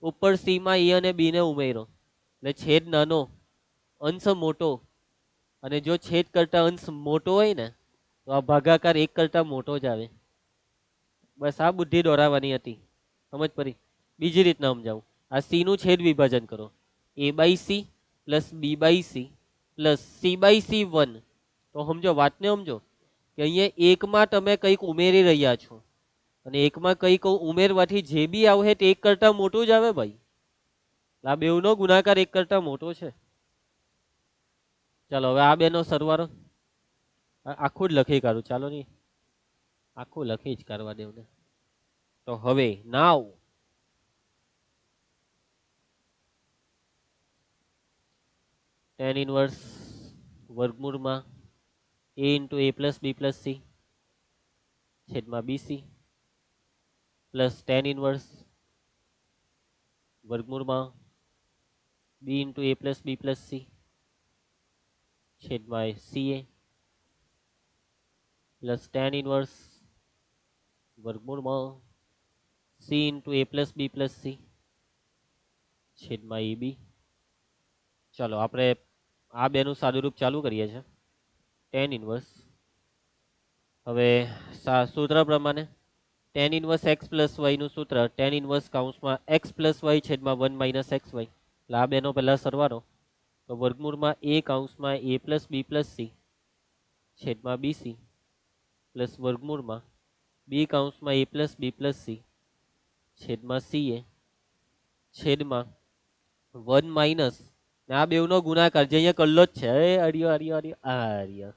[SPEAKER 1] ઉપર સી માં એ અને બી ને ઉમેરો એટલે છેદ નાનો, અંશ મોટો. અને જો છેદ કરતા અંશ મોટો હોય ને તો આ ભાગાકાર એક કરતા મોટો જ આવે. બસ આ બુદ્ધિ દોરાવવાની હતી, સમજ પડી? બીજી રીતના સમજાવું. આ સી નું છેદ વિભાજન કરો, a by c plus b by c plus c by c 1. તો સમજો, વાતને સમજો કે અહીંયા એકમાં તમે કંઈક ઉમેરી રહ્યા છો અને એકમાં કંઈક ઉમેરવાથી જે બી આવે તે એક કરતા મોટું જ આવે ભાઈ. આ બેવનો ગુણાકાર એક કરતા મોટો છે. ચાલો હવે આ બેનો સરવાળો આખું જ લખી કાઢું. ચાલો નહીં, આખું લખી જ કાઢવા દેવ ને. તો હવે નાવ tan ઇનવર્સ વર્ગમૂળમાં a into a plus B plus C છેદમાં બીસી પ્લસ tan ઇનવર્સ વર્ગમૂળમાં b into a plus B plus C છેદમાં CA પ્લસ tan ઇનવર્સ વર્ગમૂળમાં c into a plus B plus C છેદમાં AB. ચાલો આપણે આ બેનું સાદુરૂપ ચાલુ કરીએ છીએ. tan ઇનવર્સ, હવે સૂત્ર પ્રમાણે tan inverse x plus Y નું સૂત્ર tan ઇનવર્સ કૌંસમાં x પ્લસ વાય છેદમાં 1 માઇનસ એક્સ વાય. એટલે આ બેનો પહેલા સરવાળો, તો વર્ગમૂળમાં a કૌંસમાં a plus B plus C છેદમાં બીસી પ્લસ વર્ગમૂળમાં b કૌંસમાં a plus B plus C છેદમાં CA છેદમાં 1 માઇનસ આ બેવનો ગુણાકાર જે અહીંયા કલ્લો જ છે. અડિયો અડિયો અડિયો આર્ય,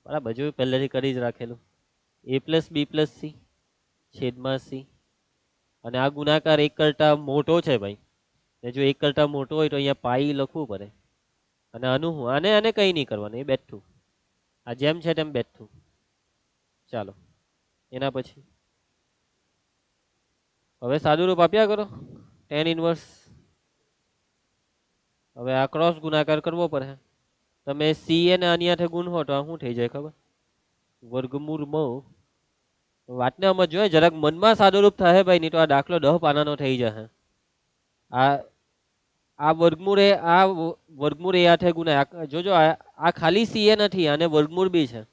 [SPEAKER 1] બરાબર. જોયું, પહેલેથી કરી જ રાખેલું. a plus B plus C છેદમાં સી, અને આ ગુણાકાર એક કરતા મોટો છે ભાઈ. ને જો એક કરતા મોટો હોય તો અહીંયા પાઈ લખવું પડે. અને આનું હું આને કંઈ નહીં કરવાનું, એ બેઠું, આ જેમ છે તેમ બેઠું. ચાલો એના પછી હવે સાદુરૂપ આપ્યા કરો tan ઇનવર્સ. હવે આ ક્રોસ ગુણાકાર કરવો પડે. તમે CA ને આની સાથે ગુણો તો આ શું થઈ જાય ખબર? વર્ગમૂળમાં, વાતને સમજો, જરાક મનમાં સાદુરૂપ થાય ભાઈ, નહીં તો આ દાખલો 10 પાનાનો થઈ જશે. આ વર્ગમૂળ એ હાથે ગુણાય. જોજો આ ખાલી CA નથી, આને વર્ગમૂળ બી છે.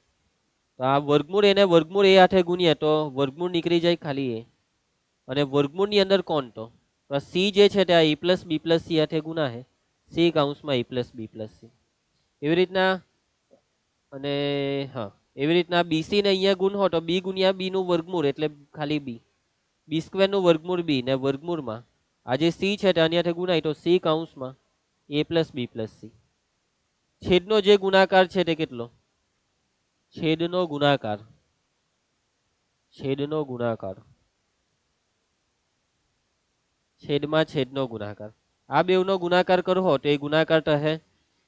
[SPEAKER 1] તો આ વર્ગમૂળ એને વર્ગમૂળ એ હાથે ગુણીએ તો વર્ગમૂળ નીકળી જાય ખાલી એ. અને વર્ગમૂળની અંદર કોણ? તો સી જે છે તે આ એ પ્લસ બી પ્લસ સી હાથે ગુણા છે, સી કૌંસમાં એ પ્લસ બી પ્લસ સી. એવી રીતના, અને હા એવી રીતના બીસી ને અહીંયા ગુણો તો બી ગુણ્યા બી નું વર્ગમૂળ એટલે ખાલી બી, બી સ્ક્વેર નું વર્ગમૂળ બી, ને વર્ગમૂળમાં આ જે સી છે તેની સાથે ગુણાય તો સી કૌંસમાં એ પ્લસ બી પ્લસ સી. છેદનો જે ગુણાકાર છે તે કેટલો? છેદનો ગુણાકાર, છેદનો ગુણાકાર છેદમાં છેદનો ગુણાકાર. આ બેવનો ગુણાકાર કરો તો એ ગુણાકાર થશે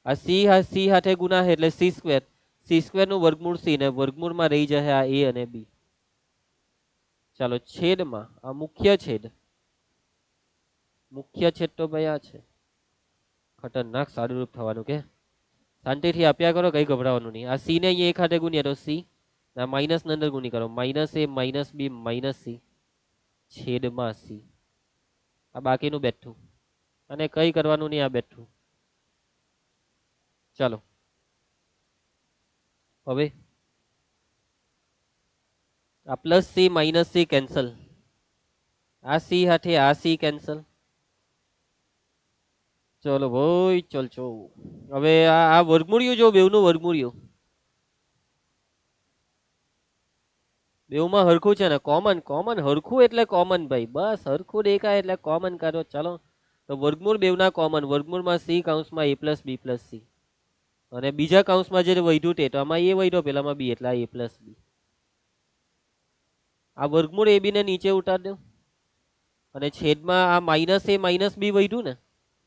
[SPEAKER 1] આ સી હાથે ગુણા છે એટલે સી સ્ક્વેર નું વર્ગમૂળ સી, ને વર્ગમૂળમાં રહી જશે આ એ અને બી. ચાલો છેદમાં આ મુખ્ય છેદ, મુખ્ય છેદ તો ભાઈ આ છે. ખતરનાક સાદુરૂપ થવાનું કે શાંતિથી આપ્યા કરો, કઈ ગભરાવાનું નહીં. આ સી ને અહીંયા એક હાથે ગુણીએ તો સી, આ માઇનસ ની અંદર ગુણી કરો, માઇનસ એ માઇનસ બી માઇનસ સી છેદમાં સી. આ બાકીનું બેઠું, અને કઈ કરવાનું નહીં, આ બેઠું. ચાલો હવે આ plus C minus C cancel, આ સી હાથે આ સી કેન્સલ. ચલો ભાઈ ચલચો. હવે આ વર્ગમૂળિયું જો બેવનું વર્ગમૂળિયું બેવમાં હરખું છે ને, કોમન કોમન હરખું એટલે કોમન ભાઈ, બસ હરખું દેખાય એટલે કોમન કરો. ચાલો તો વર્ગમૂળ બેવના કોમન, વર્ગમૂળમાં સી કૌંસમાં એ પ્લસ બી પ્લસ સી અને બીજા કૌંસમાં જે વધ્યું તે તો આમાં એ વધ્યો પેલામાં બી એટલે a પ્લસ બી. આ વર્ગમૂળ ab ને નીચે ઉતાર દો અને છેદમાં આ માઇનસ a માઇનસ બી વધ્યું ને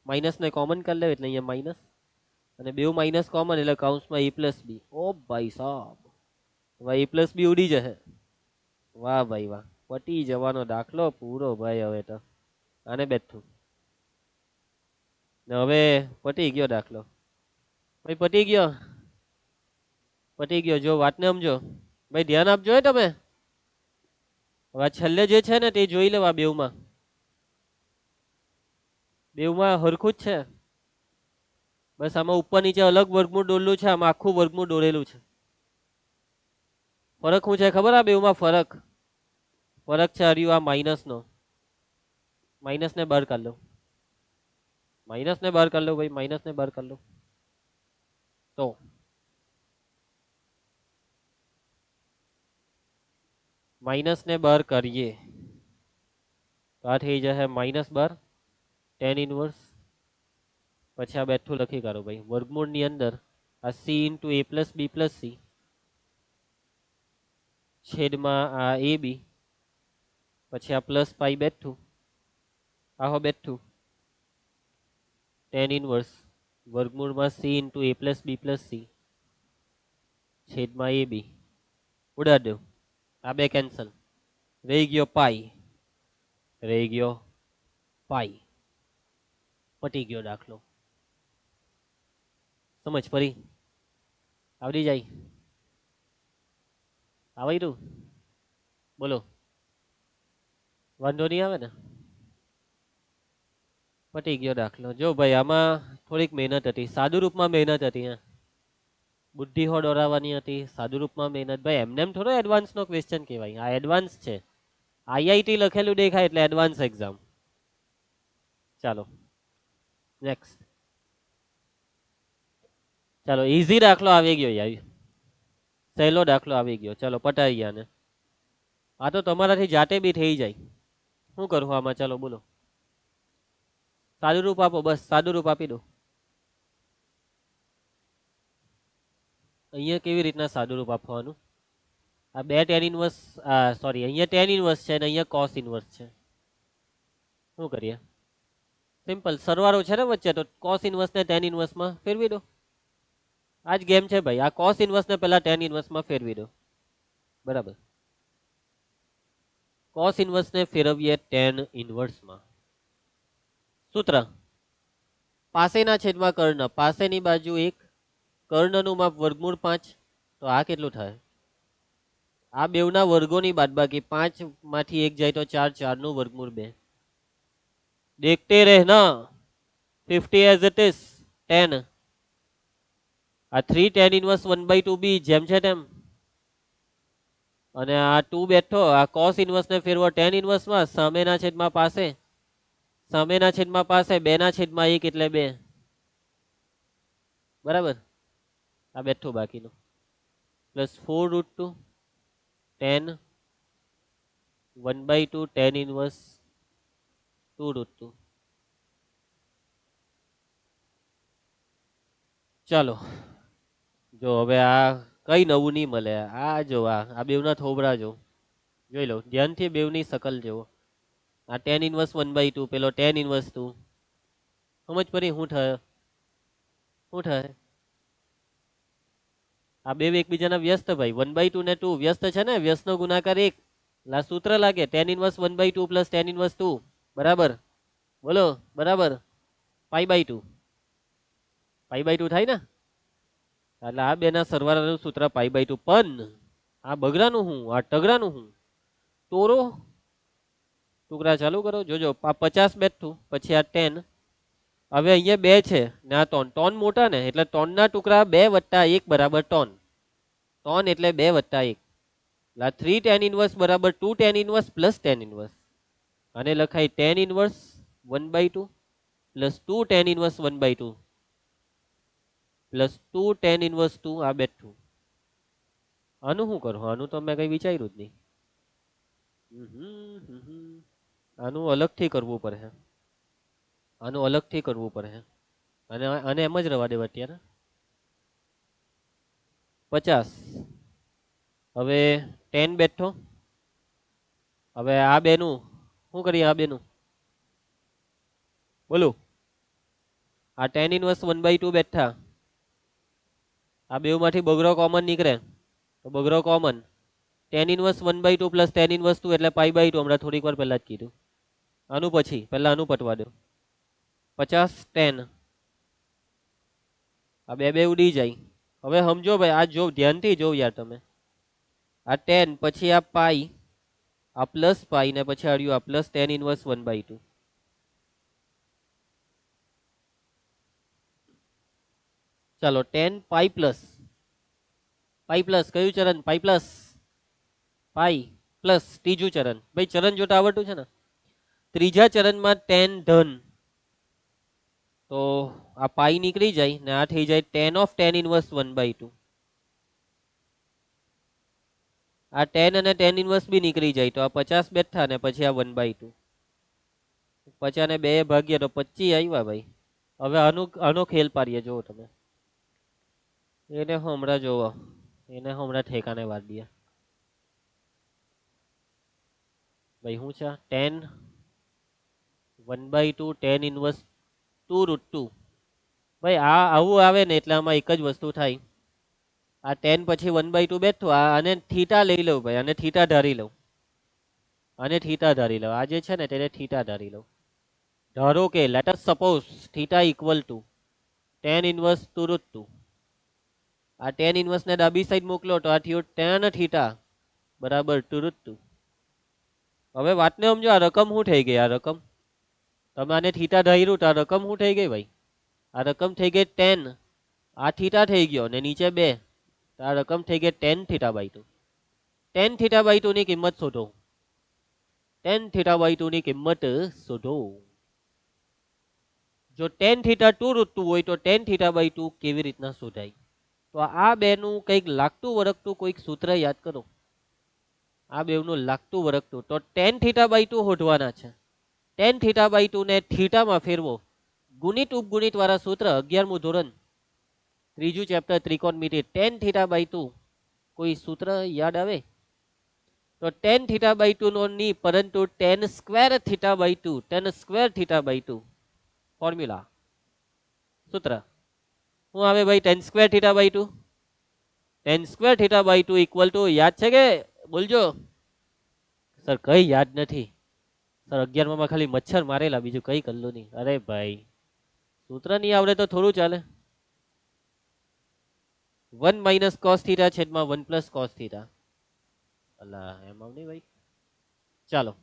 [SPEAKER 1] માઇનસ ને કોમન કરી લે એટલે અહીંયા માઇનસ અને બે માઇનસ કોમન એટલે કૌંસમાં a પ્લસ બી. ઓ ભાઈ સાહેબ હવે a પ્લસ બી ઉડી જશે. વાહ ભાઈ વાહ, પટી જવાનો દાખલો પૂરો ભાઈ. હવે તો આને બેઠું ને હવે પટી ગયો દાખલો ભાઈ, પટી ગયો, પટી ગયો. જો વાતને સમજો ભાઈ, ધ્યાન આપજો હે તમે. હવે છેલ્લે જે છે ને તે જોઈ લેવા બેવમાં, બેવમાં હરખું જ છે. બસ આમાં ઉપર નીચે અલગ વર્ગમૂળ દોરેલું છે, આમાં આખું વર્ગમૂળ દોરેલું છે. ફરક શું છે ખબર? આ બેવમાં ફરક છે હર્યું આ માઇનસ નો. માઇનસ ને બહાર કાઢ લો, માઇનસ ને બહાર કાઢ લો ભાઈ, માઇનસ ને બહાર કાઢ લો. તો માઇનસ ને બહાર કરીએ તો આ થઈ જશે માઇનસ બાર ટેન ઇનવર્સ. પછી આ બેઠું લખી કાઢો ભાઈ, વર્ગમૂળ ની અંદર આ c into a plus B plus C છેદમાં આ એ બી, પછી આ પ્લસ પાઈ બેઠું, આહો બેઠું ટેન ઇનવર્સ વર્ગમૂળમાં c into a plus B plus C છેદમાં એ બી ઉડાડ દો. આ બે કેન્સલ, રહી ગયો પાઈ, રહી ગયો પાઈ. પટી ગયો દાખલો. સમજ પડી? આવડી જાય? આવડ્યું? બોલો, વાંધો નહીં આવે ને? પટી ગયો દાખલો. જો ભાઈ આમાં થોડીક મહેનત હતી, સાદુ રૂપમાં મહેનત હતી. બુદ્ધિ હો દોરાવવાની હતી, સાદુ રૂપમાં મહેનત. ભાઈ એમને એમ થોડો એડવાન્સ નો ક્વેશ્ચન કહેવાય, આ એડવાન્સ છે. આઈઆઈટી લખેલું દેખાય એટલે એડવાન્સ એક્ઝામ. ચાલો નેક્સ્ટ. ચાલો ઈઝી દાખલો આવી ગયો યાર, સહેલો દાખલો આવી ગયો. ચાલો પટાઈ ગયા ને. આ તો તમારાથી જાતે બી થઈ જાય. શું કરું આમાં? ચાલો બોલો, સાદું રૂપ આપો, બસ સાદું રૂપ આપી દો. અહીંયા કેવી રીતના સાદું રૂપ આપવાનું? આ બે ટેન ઇનવર્સ, સોરી અહીંયા ટેન ઇનવર્સ છે અને અહીંયા કોસ ઇનવર્સ છે. શું કરીએ? સિમ્પલ, સરવાળો છે ને વચ્ચે, તો કોસ ઇનવર્સ ને ટેન ઇનવર્સ માં ફેરવી દો. આજ ગેમ છે ભાઈ. આ કોસ ઇનવર્સ ને પહેલા ટેન ઇનવર્સ માં ફેરવી દો. બરાબર, કોસ ઇનવર્સ ને ફેરવીએ ટેન ઇનવર્સ માં. સૂત્ર પાસેના છેદમાં કર્ણ, પાસેની બાજુ 1, કર્ણનું માપ વર્ગમૂળ 5. તો આ કેટલું થાય? આ બેવના વર્ગોની બાદબાકી 5 માંથી 1 જાય તો 4, 4 નું વર્ગમૂળ 2. देखते रहना, 50 as it is 10. આ 3 tan ઇનવર્સ 1/2 બી જેમ છે તેમ, અને આ 2 બેઠો, આ cos ઇનવર્સ ને ફેરવો tan ઇનવર્સ માં, સામેના છેદમાં પાસે, સામેના છેદમાં પાસે, 2 ના છેદમાં 1 એટલે 2. બરાબર, આ બેઠું બાકીનું પ્લસ 4√2 tan 1/2 tan ઇનવર્સ 2√2. ચાલો જો હવે આ કઈ નવું નહીં મળે. આ જો આ બેવના થોબડા જો, જોઈ લો ધ્યાનથી, બેવની શકલ જેવો. આ tan ઇનવર્સ 1/2, પેલો tan ઇનવર્સ 2. સમજ પડી શું થાય? શું થાય? આ બે એકબીજાના વ્યસ્ત ભાઈ, 1/2 ને 2 વ્યસ્ત છે ને, વ્યસ્તનો ગુણાકાર 1. લા સૂત્ર લાગે tan inverse 1/2 plus tan inverse 2 બરાબર, બોલો બરાબર, π/2. π/2 થાય ને, એટલે આ બેના સરવાળાનું સૂત્ર π/2. પણ આ બગડાનું હું, આ ટગરાનું હું, તોરો ટુકડા ચાલુ કરો. જોજો આ 50 બેઠું, પછી આ 10. હવે અહીંયા 2 છે ને આ 3, ટોન મોટા ને એટલે 3 ના ટુકડા 2 + 1 બરાબર ટોન. ટોન એટલે 2 + 1. એટલે 3 tan ઇનવર્સ બરાબર 2 tan inverse plus tan inverse. અને લખાય tan inverse 1/2 plus 2 tan inverse 1/2 plus 2 tan inverse 2. આ બેઠું. આનું શું કરું? આનું તો મેં કઈ વિચાર્યું જ નહીં. આનું અલગથી કરવું પડે, આનું અલગથી કરવું પડે. અને આને એમ જ રવા દેવા અત્યારે. 50. હવે 10 બેઠો. હવે આ બેનું શું કરીએ? આ બેનું બોલો. આ tan ઇનવર્સ 1/2 બેઠા. આ બેમાંથી બગડો કોમન નીકળે તો બગડો common. tan inverse 1/2 plus tan inverse 2 એટલે π/2. હમણાં થોડીક વાર પહેલા જ કીધું. આનું પછી પહેલા આનું પટવા દો. 50 10. આ બે ઉડી જાય. હવે સમજો ભાઈ, આ જો ધ્યાનથી જો યાર તમે. આ 10 પછી આ પાઈ, આ પ્લસ પાઈ ને પછી આવ્યું આ પ્લસ tan ઇનવર્સ 1/2. ચાલો 10 પાઈ પ્લસ કયું ચરણ? પાઈ પ્લસ પાઈ પ્લસ ત્રીજું ચરણ. ભાઈ ચરણ જોતા આવડતું છે ને? ત્રીજા ચરણમાં 10 ધન, તો આ પાઈ નીકળી જાય ને આ થઈ જાય tan ઇનવર્સ 1/2. આ 10 અને tan ઇનવર્સ બી નીકળી જાય તો આ 50 બેઠા ને પછી આ 1/2. 50 ને 2 ભાગ્યા તો 25 આવ્યા ભાઈ. હવે આનો ખેલ પાડીએ. જોવો તમે, એને હમણાં જોવો, એને હમણાં ઠેકાને વાર દઈએ ભાઈ. શું છે? 10 1/2 tan ઇનવર્સ 2√2. ભાઈ આ આવું આવે ને એટલે આમાં એક જ વસ્તુ થાય. આ 10 પછી 1/2 બેઠો. આને થીટા લઈ લઉં ભાઈ, આને થીટા ધારી લઉં. આને થીટા ધારી લઉં. આ જે છે ને તેને થીટા ધારી લઉં. ધારો કે let us suppose theta equal to tan inverse 2√2. આ tan ઇનવર્સ ને ડાબી સાઈડ મોકલો તો આ થયો tan થીટા બરાબર 2√2. હવે વાતને સમજો, આ રકમ શું થઈ ગઈ? આ રકમ તમે આને થીટા ધાર્યું તો આ રકમ શું થઈ ગઈ ભાઈ? આ રકમ થઈ ગઈ 10. આ થીટા થઈ ગયો ને નીચે 2, તો આ રકમ થઈ ગઈ tan θ/2. tan θ/2 ની કિંમત શોધો. tan θ/2 ની કિંમત શોધો. જો tan θ 2√2 હોય તો tan θ/2 કેવી રીતના શોધાય? તો આ બેનું કંઈક લાગતું વળગતું કોઈક સૂત્ર યાદ કરો. આ બેનું લાગતું વળગતું તો tan θ/2 શોધવાના છે. tan θ/2 ને થીટામાં ફેરવો. ગુણિત ઉપગુણિત વાળા સૂત્ર, 11મું ધોરણ, ત્રીજું ચેપ્ટર ત્રિકોણમિતિ. tan θ/2 કોઈ સૂત્ર યાદ આવે? તો tan θ/2 નો નહીં પરંતુ tan square θ/2. tan square θ/2 formula, સૂત્ર શું આવે ભાઈ? tan square θ/2. tan square θ/2 equal to, યાદ છે કે? બોલજો સર. કઈ યાદ નથી સર. 11માં ખાલી મચ્છર મારેલા, બીજું કઈ કરલું નહીં. અરે ભાઈ સૂત્ર નહીં આવડે તો થોડું ચાલે. 1 - cos θ છેદમાં 1 + cos θ. અલા એમાં નહીં ભાઈ. ચાલો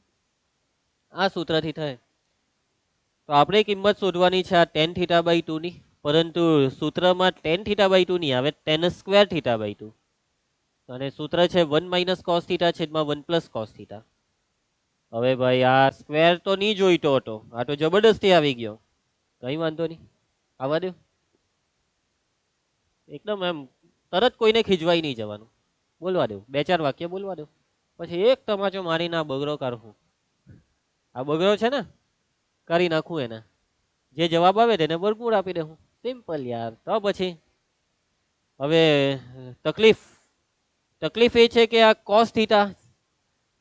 [SPEAKER 1] આ સૂત્રથી થાય. તો આપણે કિંમત શોધવાની છે આ tan θ/2 ની, પરંતુ સૂત્રમાં tan θ/2 નહીં આવે, tan સ્ક્વેર θ/2. અને સૂત્ર છે 1 - cos θ છેદમાં 1 + cos θ. હવે ભાઈ આ સ્ક્વેર તો નહીં જોઈતો હતો, આ તો જબરદસ્તી આવી ગયો. કઈ વાંધો નહીં, આવવા દો. એકદમ એમ તરત કોઈને ખીજવાઈ નહીં જવાનું. બોલવા દો, 2-4 વાક્ય બોલવા દો, પછી એક તમાચો મારીને આ બગડો કાઢું. આ બગડો છે ને કરી નાખું એને. જે જવાબ આવે તેને વર્ગમૂળ આપી દે. હું સિમ્પલ યાર. તો પછી હવે તકલીફ એ છે કે આ cos θ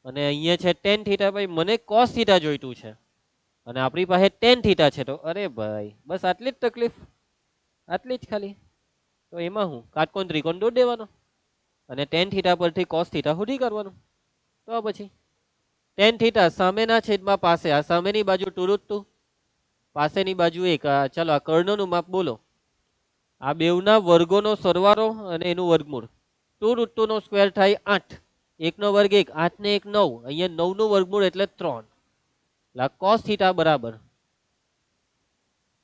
[SPEAKER 1] અને અહીંયા છે tan θ. ભાઈ મને cos θ જોઈતું છે અને આપણી પાસે tan θ છે. તો અરે ભાઈ બસ આટલી જ તકલીફ, આટલી જ ખાલી. તો એમાં હું કાટકોણ ત્રિકોણ દોરી દેવાનો અને tan θ પરથી cos θ શોધી કાઢવાનું. તો પછી tan θ સામેના છેદમાં પાસે, આ સામેની બાજુ 2√2, પાસેની બાજુ 1. ચાલો આ કર્ણનું માપ બોલો. આ બેવના વર્ગોનો સરવાળો અને એનું વર્ગમૂળ. 2√2 નો સ્ક્વેર થાય 8. 1 નો વર્ગ 1, 8 ને 1 9. અહીંયા 9 નું વર્ગમૂળ એટલે 3. cos θ બરાબર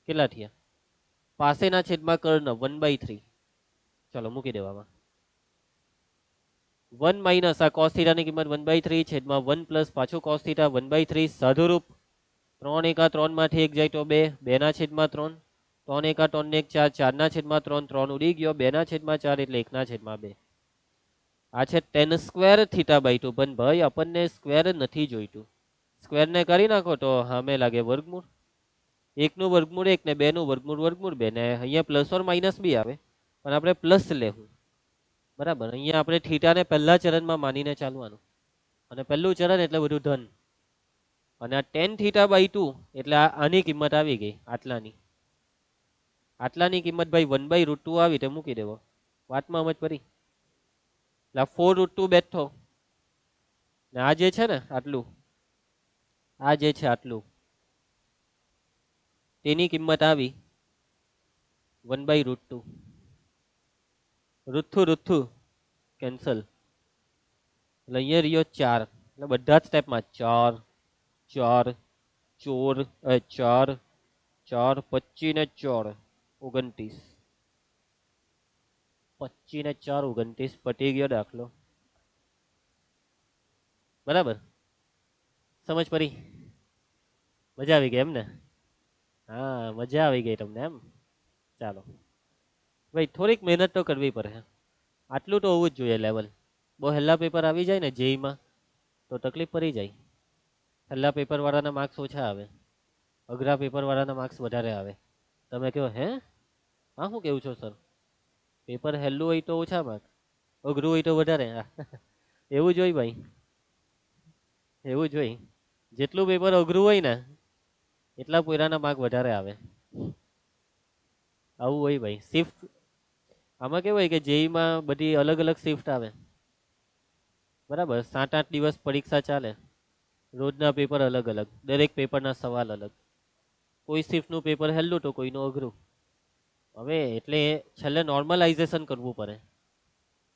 [SPEAKER 1] કેટલા થયા? પાસેના છેદમાં કર્ણ 1/3. ચાલો મૂકી દેવામાં. 1 - આ cos θ ની કિંમત 1/3 છેદમાં 1 + પાછું cos θ 1/3. સાદુરૂપ 3 × 3 માંથી 1 જાય તો 2, 2/3. 3 × 3 ને 1 4, 4/3. 3 ઉડી ગયો. 2/4 એટલે 1/2. આ છે tan સ્ક્વેર θ/2. પણ ભાઈ આપણને સ્ક્વેર નથી જોઈતું. સ્ક્વેર ને કરી નાખો તો સામે લાગે વર્ગમૂળ. 1 નું વર્ગમૂળ 1 ને 2 નું વર્ગમૂળ 2 ને અહીંયા પ્લસ ઓર માઇનસ બી આવે પણ આપણે પ્લસ લેવું. બરાબર. અહીંયા આપણે થીટાને પહેલા ચરણમાં માનીને ચાલવાનું, અને પહેલું ચરણ એટલે બધું ધન, અને આ ટેન થીટા બાય 2 એટલે આની કિંમત આવી ગઈ આટલાની કિંમત ભાઈ 1/√2 આવી તે મૂકી દેવો. વાતમાં સમજ પડી. એટલે 4√2 બેઠો ને આ જે છે ને આટલું, આ જે છે આટલું, તેની કિંમત આવી 1/√2. રૂથું કેન્સલ, એટલે અહીંયા રહ્યો 4. એટલે બધા જ સ્ટેપમાં 4 4 4 4 25 ને 4 29. 25 ને 4 29. પટી ગયો દાખલો. બરાબર, સમજ પડી? મજા આવી ગઈ એમ ને? હા, મજા આવી ગઈ તમને એમ? ચાલો ભાઈ, થોડીક મહેનત તો કરવી પડે. આટલું તો હોવું જ જોઈએ લેવલ. બહુ હેલા પેપર આવી જાય ને જેઈમાં તો તકલીફ પડી જાય. હેલા પેપર વાળાના માર્ક્સ ઓછા આવે, અઘરા પેપર વાળાના માર્ક્સ વધારે આવે. તમે કહો હે, હા શું કેવું છો સર? પેપર હેલું હોય તો ઓછા માર્ક, અઘરું હોય તો વધારે. એવું જ હોય ભાઈ, એવું જ હોય. જેટલું પેપર અઘરું હોય ને એટલા પોયરાના માર્ક વધારે આવે. આવું હોય ભાઈ. શિફ્ટ આમાં કેવું હોય કે જેઈમાં બધી અલગ અલગ શિફ્ટ આવે. બરાબર, 7-8 દિવસ પરીક્ષા ચાલે, રોજના પેપર અલગ અલગ, દરેક પેપરના સવાલ અલગ. કોઈ શિફ્ટનું પેપર હેલું તો કોઈનું અઘરું. હવે એટલે છેલ્લે નોર્મલાઇઝેશન કરવું પડે.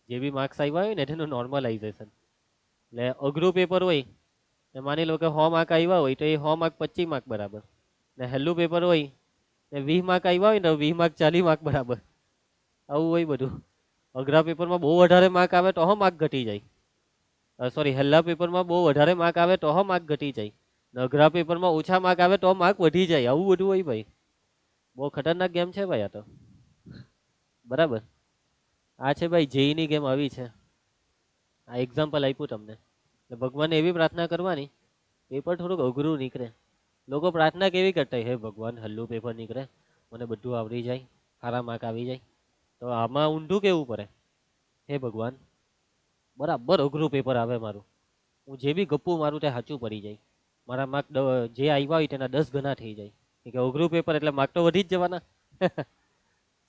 [SPEAKER 1] જે બી માર્ક્સ આવ્યા હોય ને તેનું નોર્મલાઇઝેશન. એટલે અઘરું પેપર હોય ને માની લો કે 100 માર્ક આવ્યા હોય તો એ 100 માર્ક 25 માર્ક બરાબર, ને હેલું પેપર હોય ને 20 માર્ક આવ્યા હોય ને તો 20 માર્ક 40 માર્ક બરાબર. આવું હોય બધું. અઘરા પેપરમાં બહુ વધારે માર્ક આવે તો માર્ક ઘટી જાય. સોરી, હેલા પેપરમાં બહુ વધારે માર્ક આવે તો માર્ક ઘટી જાય, ને અઘરા પેપરમાં ઓછા માર્ક આવે તો માર્ક વધી જાય. આવું બધું હોય ભાઈ. બહુ ખતરનાક ગેમ છે ભાઈ આ તો. બરાબર, આ છે ભાઈ જેઈની ગેમ આવી છે. આ એક્ઝામ્પલ આપ્યું તમને. ભગવાનને એવી પ્રાર્થના કરવાની પેપર થોડુંક અઘરું નીકળે. લોકો પ્રાર્થના કેવી કરતા, હે ભગવાન હલ્લું પેપર નીકળે, મને બધું આવડી જાય, સારા માર્ક આવી જાય. તો આમાં ઊંધું કેવું પડે, હે ભગવાન બરાબર અઘરું પેપર આવે મારું, હું જે બી ગપ્પું મારું તે સાચું પડી જાય, મારા માર્ક જે આવ્યા હોય તેના 10 ગણા થઈ જાય. કે અઘરું પેપર એટલે માર્ક તો વધી જ જવાના.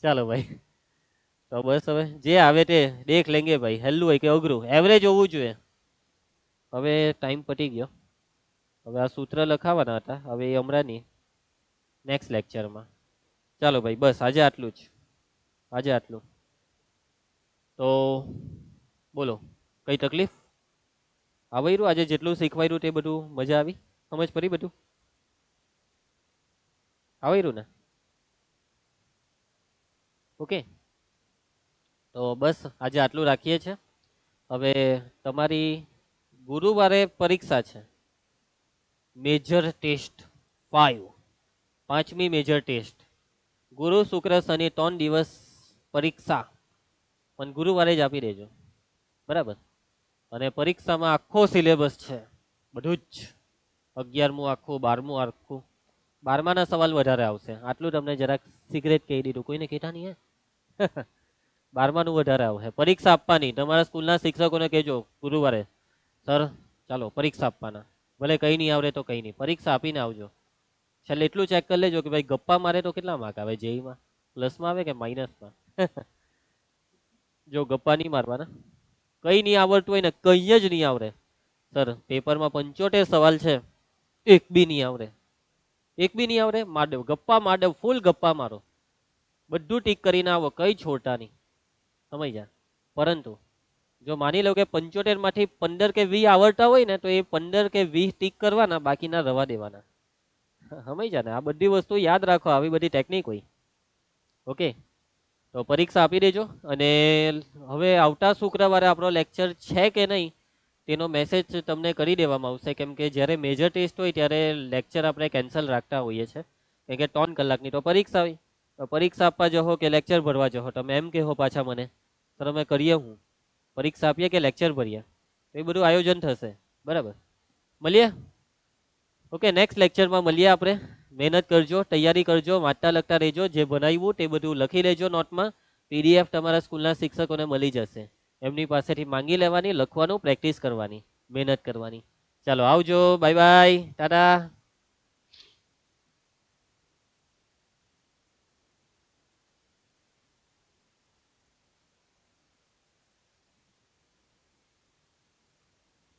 [SPEAKER 1] ચાલો ભાઈ, તો બસ હવે જે આવે તે દેખ લેંગે ભાઈ, હેલું હોય કે અઘરું, એવરેજ હોવું જોઈએ. હવે ટાઈમ પતી ગયો. હવે આ સૂત્ર લખાવાના હતા, હવે એ હમણાં નહીં, નેક્સ્ટ લેક્ચરમાં. ચાલો ભાઈ, બસ આજે આટલું જ. આજે આટલું. તો બોલો, કઈ તકલીફ? આવડ્યું? આજે જેટલું શીખવાડ્યું તે બધું મજા આવી? સમજ પડી બધું? આવડ્યું ને? ઓકે, તો બસ આજે આટલું રાખીએ છીએ. હવે તમારી ગુરુવારે પરીક્ષા છે, મેજર ટેસ્ટ 5, 5મી મેજર ટેસ્ટ. ગુરુ શુક્ર શનિ 3 દિવસ પરીક્ષા, પણ ગુરુવારે જ આપી દેજો. બરાબર, અને પરીક્ષામાં આખો સિલેબસ છે, બધું જ. 11મું આખું, 12મું આખું. 12માના સવાલ વધારે આવશે, આટલું તમને જરાક સિક્રેટ કહી દીધું, કોઈને કહેતા નહીં હે. 12માનું વધારે આવશે. પરીક્ષા આપવાની, તમારા સ્કૂલના શિક્ષકોને કહેજો ગુરુવારે, સર ચાલો પરીક્ષા આપવાના, ભલે કઈ નહીં આવડે તો કઈ નહીં, પરીક્ષા આપીને આવજો. છેલ્લે એટલું ચેક કરી લેજો કે ભાઈ ગપ્પા મારે તો કેટલા માર્ક આવે જેઈમાં, પ્લસમાં આવે કે માઇનસમાં. જો ગપ્પા નહીં મારવાના, કઈ નહીં આવડતું હોય ને, કઈ જ નહીં આવડે, સર પેપરમાં 75 સવાલ છે, એક બી નહીં આવડે, એક બી નહીં આવડે, મારદેવ ગપ્પા, મારદેવ ફૂલ ગપ્પા મારો, બધું ટીક કરીને આવો, કઈ છોડતા નહીં. સમજ જા. પરંતુ જો માની લો કે 75 માંથી 15 કે 20 આવડતા હોય ને તો એ 15 કે 20 ટીક કરવાના, બાકીના રવા દેવાના. સમજ જા ને? આ બધી વસ્તુ યાદ રાખો, આવી બધી ટેકનિક હોય. ઓકે, તો પરીક્ષા આપી દેજો. અને હવે આવતા શુક્રવારે આપણો લેક્ચર છે કે નહીં તેનો મેસેજ તમને કરી દેવામાં આવશે, કેમ કે જ્યારે મેજર ટેસ્ટ હોય ત્યારે લેક્ચર આપણે કેન્સલ રાખતા હોઈએ છીએ, કેમ કે 3 કલાકની તો પરીક્ષા હોય. તો પરીક્ષા આપવા જહો કે લેક્ચર ભરવા જહો, તમે એમ કહો પાછા મને, સર અમે કરીએ હું, પરીક્ષા આપીએ કે લેક્ચર ભરીએ, એ બધું આયોજન થશે. બરાબર, મળીએ. ઓકે, નેક્સ્ટ લેક્ચરમાં મળીએ આપણે. મહેનત કરજો, તૈયારી કરજો, વાંચતા લખતા રહેજો, જે ભણાવ્યું તે બધું લખી લેજો નોટમાં. PDF તમારા સ્કૂલના શિક્ષકોને મળી જશે. એમની પાસેથી માંગી લેવાની, લખવાનું, પ્રેક્ટિસ કરવાની, મહેનત કરવાની. ચાલો આવજો, બાય બાય, ટાટા.